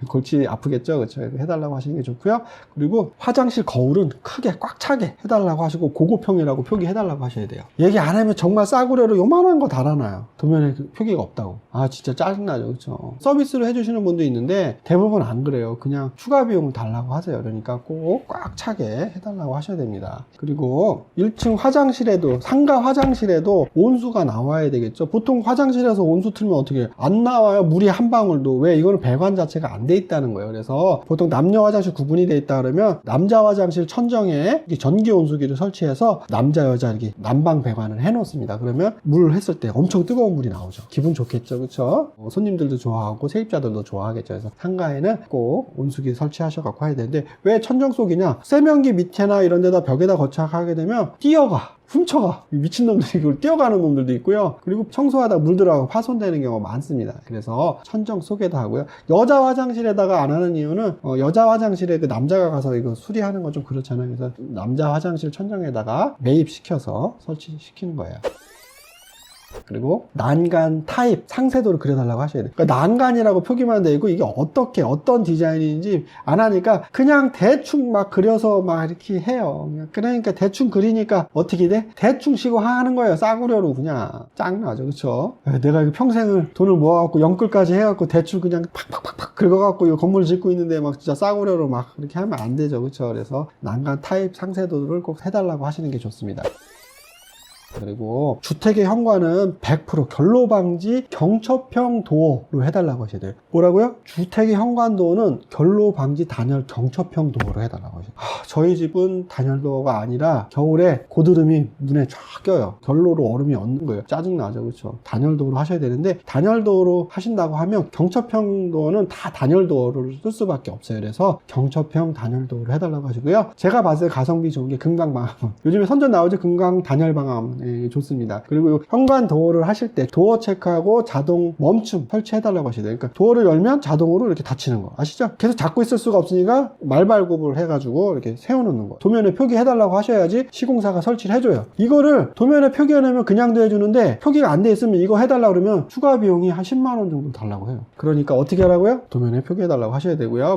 골치 아프겠죠. 그렇죠? 해달라고 하시는 게 좋고요. 그리고 화장실 거울은 크게 꽉 차게 해달라고 하시고 고급형이라고 표기해달라고 하셔야 돼요. 얘기 안 하면 정말 싸구려로 요만한 거 달아놔요. 도면에 표기가 없다고. 진짜 짜증나죠. 그렇죠? 서비스로 해주시는 분도 있는데 대부분 안 그래요. 그냥 추가 비용을 달라고 하세요. 그러니까 꼭 꽉 차게 해달라고 하셔야 됩니다. 그리고 1층 화장실에도 상가 화장실 화장실에도 온수가 나와야 되겠죠. 보통 화장실에서 온수 틀면 어떻게 해요? 안 나와요. 물이 한 방울도. 왜? 이거는 배관 자체가 안 돼 있다는 거예요. 그래서 보통 남녀 화장실 구분이 돼 있다 그러면 남자 화장실 천정에 전기 온수기를 설치해서 남자 여자 이렇게 난방 배관을 해 놓습니다. 그러면 물을 했을 때 엄청 뜨거운 물이 나오죠. 기분 좋겠죠. 그렇죠? 손님들도 좋아하고 세입자들도 좋아하겠죠. 그래서 상가에는 꼭 온수기 설치하셔 갖고 해야 되는데, 왜 천정 속이냐? 세면기 밑에나 이런 데다 벽에다 거착하게 되면 뛰어가, 훔쳐가. 미친놈들이 그걸 뛰어가는 놈들도 있고요. 그리고 청소하다 물 들어가고 파손되는 경우가 많습니다. 그래서 천정 속에다 하고요. 여자 화장실에다가 안 하는 이유는 여자 화장실에 그 남자가 가서 이거 수리하는 건 좀 그렇잖아요. 그래서 남자 화장실 천정에다가 매입시켜서 설치시키는 거예요. 그리고 난간 타입 상세도를 그려달라고 하셔야 돼요. 그러니까 난간이라고 표기만 돼 있고 이게 어떤 디자인인지 안 하니까 그냥 대충 막 그려서 막 이렇게 해요. 그러니까 대충 그리니까 어떻게 돼? 대충 쉬고 하는 거예요. 싸구려로 그냥 짱나죠. 그렇죠? 내가 이거 평생을 돈을 모아갖고 영끌까지 해갖고 대충 그냥 팍팍팍팍 긁어갖고 이 건물 짓고 있는데 막 진짜 싸구려로 막 그렇게 하면 안 되죠. 그렇죠? 그래서 난간 타입 상세도를 꼭 해달라고 하시는 게 좋습니다. 그리고 주택의 현관은 100% 결로방지 경첩형 도어로 해달라고 하셔야 돼요. 뭐라고요? 주택의 현관 도어는 결로방지 단열 경첩형 도어로 해달라고 하셔야 돼요. 저희 집은 단열 도어가 아니라 겨울에 고드름이 문에 쫙 껴요. 결로로 얼음이 얹는 거예요. 짜증나죠. 그렇죠? 단열 도어로 하셔야 되는데, 단열 도어로 하신다고 하면 경첩형 도어는 다 단열 도어를 쓸 수밖에 없어요. 그래서 경첩형 단열 도어로 해달라고 하시고요. 제가 봤을 때 가성비 좋은 게 금강방음. 요즘에 선전 나오죠. 금강 단열방음. 좋습니다. 그리고 현관 도어를 하실 때 도어 체크하고 자동 멈춤 설치해달라고 하셔야 돼요. 그러니까 도어를 열면 자동으로 이렇게 닫히는 거 아시죠? 계속 잡고 있을 수가 없으니까 말발굽을 해가지고 이렇게 세워놓는 거. 도면에 표기해달라고 하셔야지 시공사가 설치를 해줘요. 이거를 도면에 표기해놓으면 그냥도 해주는데 표기가 안 돼 있으면 이거 해달라고 그러면 추가 비용이 한 10만 원 정도 달라고 해요. 그러니까 어떻게 하라고요? 도면에 표기해달라고 하셔야 되고요.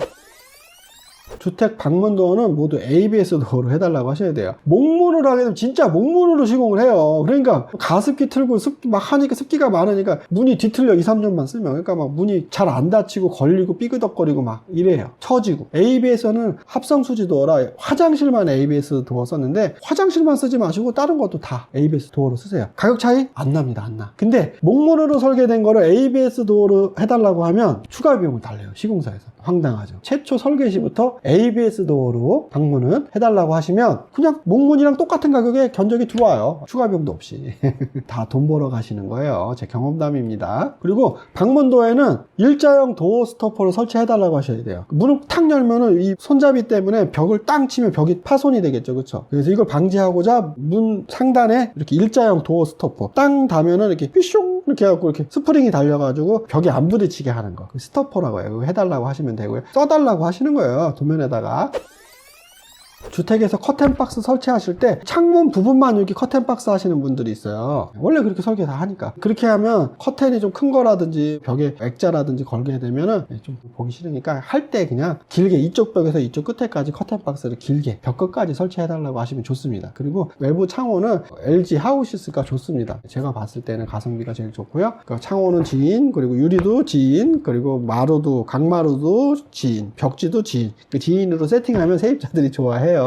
주택 방문 도어는 모두 ABS 도어로 해달라고 하셔야 돼요. 목문으로 하게 되면 진짜 목문으로 시공을 해요. 그러니까 가습기 틀고 막 하니까 습기가 많으니까 문이 뒤틀려 2, 3년만 쓰면. 그러니까 막 문이 잘 안 닫히고 걸리고 삐그덕거리고 막 이래요. 처지고. ABS는 합성수지 도어라 화장실만 ABS 도어 썼는데, 화장실만 쓰지 마시고 다른 것도 다 ABS 도어로 쓰세요. 가격 차이 안 납니다. 안 나. 근데 목문으로 설계된 거를 ABS 도어로 해달라고 하면 추가 비용을 달래요. 시공사에서. 황당하죠. 최초 설계 시부터 ABS 도어로 방문은 해달라고 하시면 그냥 목문이랑 똑같은 가격에 견적이 들어와요. 추가 비용도 없이. 다 돈 벌어 가시는 거예요. 제 경험담입니다. 그리고 방문 도어에는 일자형 도어 스토퍼를 설치해달라고 하셔야 돼요. 문을 탁 열면은 이 손잡이 때문에 벽을 땅 치면 벽이 파손이 되겠죠. 그렇죠? 그래서 이걸 방지하고자 문 상단에 이렇게 일자형 도어 스토퍼 땅 닿으면은 이렇게 삐숑 이렇게 해갖고 이렇게 스프링이 달려가지고 벽에 안 부딪히게 하는 거. 스토퍼라고 해요. 해달라고 하시면 되고요. 써달라고 하시는 거예요. 도면에다가. 주택에서 커튼박스 설치하실 때 창문 부분만 이렇게 커튼박스 하시는 분들이 있어요. 원래 그렇게 설계 다 하니까. 그렇게 하면 커튼이 좀 큰 거라든지 벽에 액자라든지 걸게 되면은 좀 보기 싫으니까 할 때 그냥 길게 이쪽 벽에서 이쪽 끝에까지 커튼박스를 길게 벽 끝까지 설치해달라고 하시면 좋습니다. 그리고 외부 창호는 LG 하우시스가 좋습니다. 제가 봤을 때는 가성비가 제일 좋고요. 그러니까 창호는 지인, 그리고 유리도 지인, 그리고 마루도 강마루도 지인, 벽지도 지인. 그 지인으로 세팅하면 세입자들이 좋아해요.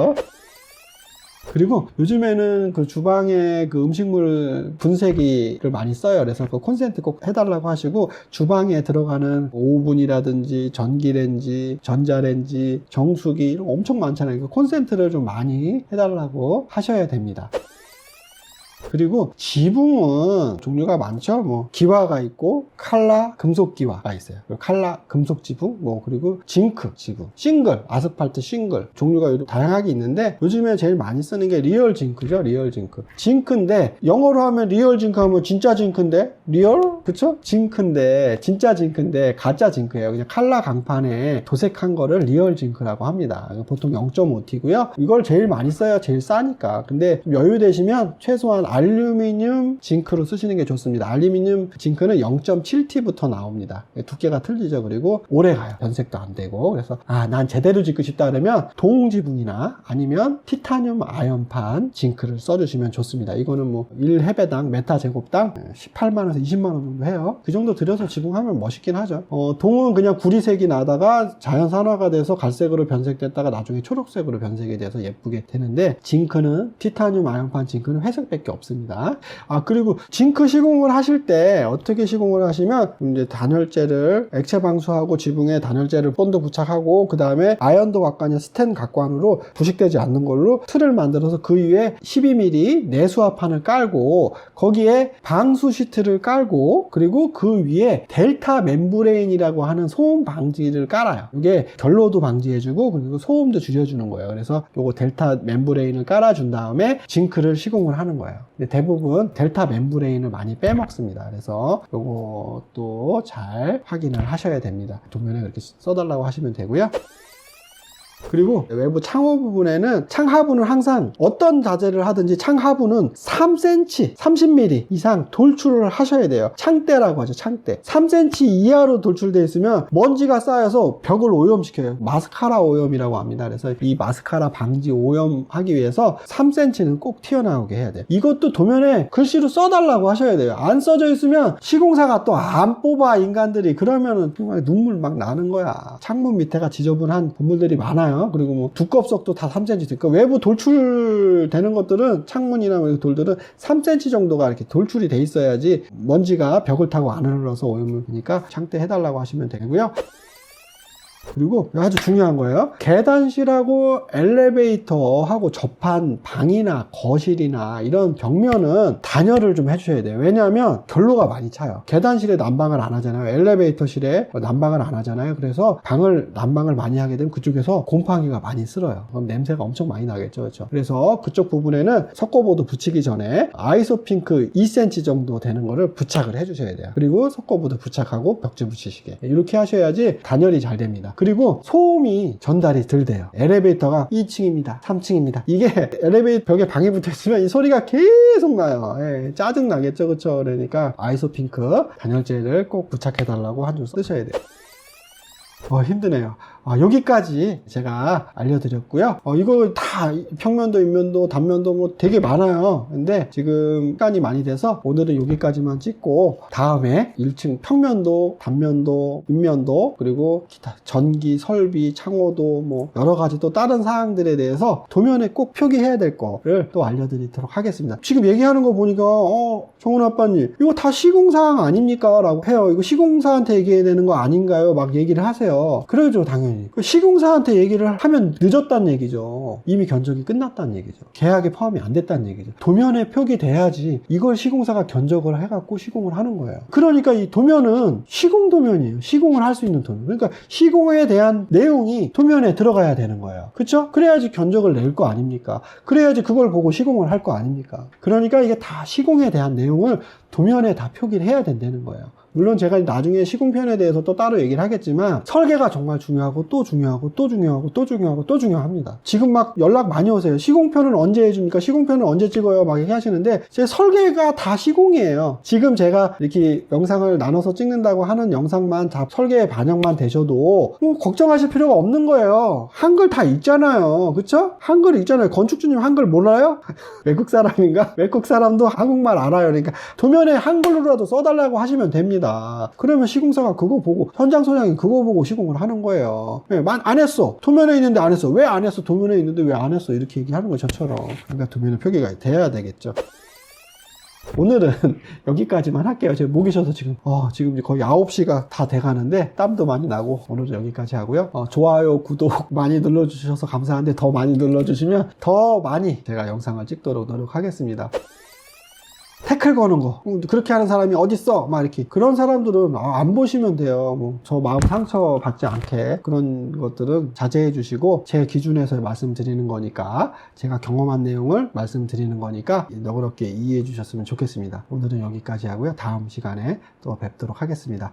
그리고 요즘에는 그 주방에 그 음식물 분쇄기를 많이 써요. 그래서 그 콘센트 꼭 해달라고 하시고, 주방에 들어가는 오븐이라든지 전기레인지, 전자레인지, 정수기 이런 거 엄청 많잖아요. 그 콘센트를 좀 많이 해달라고 하셔야 됩니다. 그리고 지붕은 종류가 많죠. 뭐 기와가 있고 칼라 금속 기와가 있어요. 칼라 금속 지붕, 그리고 징크 지붕, 싱글, 아스팔트 싱글 종류가 다양하게 있는데, 요즘에 제일 많이 쓰는 게 리얼 징크죠. 리얼 징크. 징크인데 영어로 하면 리얼 징크 하면 진짜 징크인데, 리얼? 그쵸? 징크인데 진짜 징크인데 가짜 징크예요. 그냥 칼라 강판에 도색한 거를 리얼 징크라고 합니다. 보통 0.5T고요. 이걸 제일 많이 써요. 제일 싸니까. 근데 여유 되시면 최소한 알루미늄 징크로 쓰시는 게 좋습니다. 알루미늄 징크는 0.7T부터 나옵니다. 두께가 틀리죠. 그리고 오래 가요. 변색도 안 되고. 그래서 난 제대로 짓고 싶다 그러면 동지붕이나 아니면 티타늄 아연판 징크를 써주시면 좋습니다. 이거는 뭐 1회배당 메타 제곱당 18만원에서 20만원 정도 해요. 그 정도 들여서 지붕하면 멋있긴 하죠. 동은 그냥 구리색이 나다가 자연산화가 돼서 갈색으로 변색됐다가 나중에 초록색으로 변색이 돼서 예쁘게 되는데, 징크는 티타늄 아연판 징크는 회색밖에 없어요. 없습니다. 그리고 징크 시공을 하실 때 어떻게 시공을 하시면 이제 단열재를 액체 방수하고 지붕에 단열재를 본드 부착하고 그 다음에 아연도 각관이나 스텐 각관으로 부식되지 않는 걸로 틀을 만들어서 그 위에 12mm 내수압판을 깔고 거기에 방수 시트를 깔고 그리고 그 위에 델타 멤브레인이라고 하는 소음 방지를 깔아요. 이게 결로도 방지해주고 그리고 소음도 줄여주는 거예요. 그래서 요거 델타 멤브레인을 깔아준 다음에 징크를 시공을 하는 거예요. 근데 대부분 델타 멤브레인을 많이 빼먹습니다. 그래서 요것도 잘 확인을 하셔야 됩니다. 도면에 그렇게 써달라고 하시면 되고요. 그리고 외부 창호 부분에는 창하부는 항상 어떤 자재를 하든지 창하부는 3cm, 30mm 이상 돌출을 하셔야 돼요. 창대라고 하죠. 창대. 3cm 이하로 돌출되어 있으면 먼지가 쌓여서 벽을 오염시켜요. 마스카라 오염이라고 합니다. 그래서 이 마스카라 방지 오염하기 위해서 3cm는 꼭 튀어나오게 해야 돼요. 이것도 도면에 글씨로 써달라고 하셔야 돼요. 안 써져 있으면 시공사가 또 안 뽑아 인간들이. 그러면은 정말 눈물 막 나는 거야. 창문 밑에가 지저분한 건물들이 많아요. 그리고 뭐 두껍석도 다 3cm. 그러니까 외부 돌출되는 것들은 창문이나 돌들은 3cm 정도가 이렇게 돌출이 돼 있어야지 먼지가 벽을 타고 안 흘러서 오염을 되니까 창대 해달라고 하시면 되고요. 그리고 아주 중요한 거예요. 계단실하고 엘리베이터하고 접한 방이나 거실이나 이런 벽면은 단열을 좀 해주셔야 돼요. 왜냐하면 결로가 많이 차요. 계단실에 난방을 안 하잖아요. 엘리베이터실에 난방을 안 하잖아요. 그래서 난방을 많이 하게 되면 그쪽에서 곰팡이가 많이 쓸어요. 그럼 냄새가 엄청 많이 나겠죠. 그렇죠? 그래서 그쪽 부분에는 석고보드 붙이기 전에 아이소핑크 2cm 정도 되는 거를 부착을 해주셔야 돼요. 그리고 석고보드 부착하고 벽지 붙이시게. 이렇게 하셔야지 단열이 잘 됩니다. 그리고 소음이 전달이 덜 돼요. 엘리베이터가 2층입니다. 3층입니다. 이게 엘리베이터 벽에 방이 붙어 있으면 이 소리가 계속 나요. 짜증 나겠죠. 그렇죠? 그러니까 아이소핑크 단열재를 꼭 부착해 달라고 한 줄 쓰셔야 돼요. 힘드네요. 여기까지 제가 알려드렸고요. 이거 다 평면도, 인면도, 단면도 뭐 되게 많아요. 근데 지금 시간이 많이 돼서 오늘은 여기까지만 찍고 다음에 1층 평면도, 단면도, 인면도 그리고 기타 전기, 설비, 창호도 뭐 여러 가지 또 다른 사항들에 대해서 도면에 꼭 표기해야 될 거를 또 알려드리도록 하겠습니다. 지금 얘기하는 거 보니까 정훈 아빠님 이거 다 시공사항 아닙니까? 라고 해요. 이거 시공사한테 얘기해야 되는 거 아닌가요? 막 얘기를 하세요. 그러죠, 당연히. 시공사한테 얘기를 하면 늦었다는 얘기죠. 이미 견적이 끝났다는 얘기죠. 계약에 포함이 안 됐다는 얘기죠. 도면에 표기돼야지 이걸 시공사가 견적을 해갖고 시공을 하는 거예요. 그러니까 이 도면은 시공도면이에요. 시공을 할 수 있는 도면. 그러니까 시공에 대한 내용이 도면에 들어가야 되는 거예요. 그쵸? 그래야지 견적을 낼 거 아닙니까? 그래야지 그걸 보고 시공을 할 거 아닙니까? 그러니까 이게 다 시공에 대한 내용을 도면에 다 표기를 해야 된다는 거예요. 물론 제가 나중에 시공편에 대해서 또 따로 얘기를 하겠지만 설계가 정말 중요하고 또 중요하고 또 중요하고 또 중요하고 또 중요합니다. 지금 막 연락 많이 오세요. 시공편은 언제 해줍니까? 시공편은 언제 찍어요? 막 이렇게 하시는데 제 설계가 다 시공이에요. 지금 제가 이렇게 영상을 나눠서 찍는다고 하는 영상만 다 설계에 반영만 되셔도 뭐 걱정하실 필요가 없는 거예요. 한글 다 있잖아요. 그쵸? 한글 있잖아요. 건축주님 한글 몰라요? 외국 사람인가? 외국 사람도 한국말 알아요. 그러니까 도면에 한글로라도 써달라고 하시면 됩니다. 그러면 시공사가 그거 보고 현장 소장이 그거 보고 시공을 하는 거예요. 안 했어. 도면에 있는데 안 했어. 왜 안 했어? 도면에 있는데 왜 안 했어? 이렇게 얘기하는 거 저처럼. 그러니까 도면에 표기가 돼야 되겠죠. 오늘은 여기까지만 할게요. 제가 목이 쉬어서 지금 거의 9시가 다 돼가는데 땀도 많이 나고 오늘은 여기까지 하고요. 좋아요, 구독 많이 눌러주셔서 감사한데 더 많이 눌러주시면 더 많이 제가 영상을 찍도록 노력하겠습니다. 태클 거는 거 그렇게 하는 사람이 어딨어 막 이렇게 그런 사람들은 안 보시면 돼요. 뭐 저 마음 상처 받지 않게 그런 것들은 자제해 주시고 제 기준에서 말씀드리는 거니까 제가 경험한 내용을 말씀드리는 거니까 너그럽게 이해해 주셨으면 좋겠습니다. 오늘은 여기까지 하고요. 다음 시간에 또 뵙도록 하겠습니다.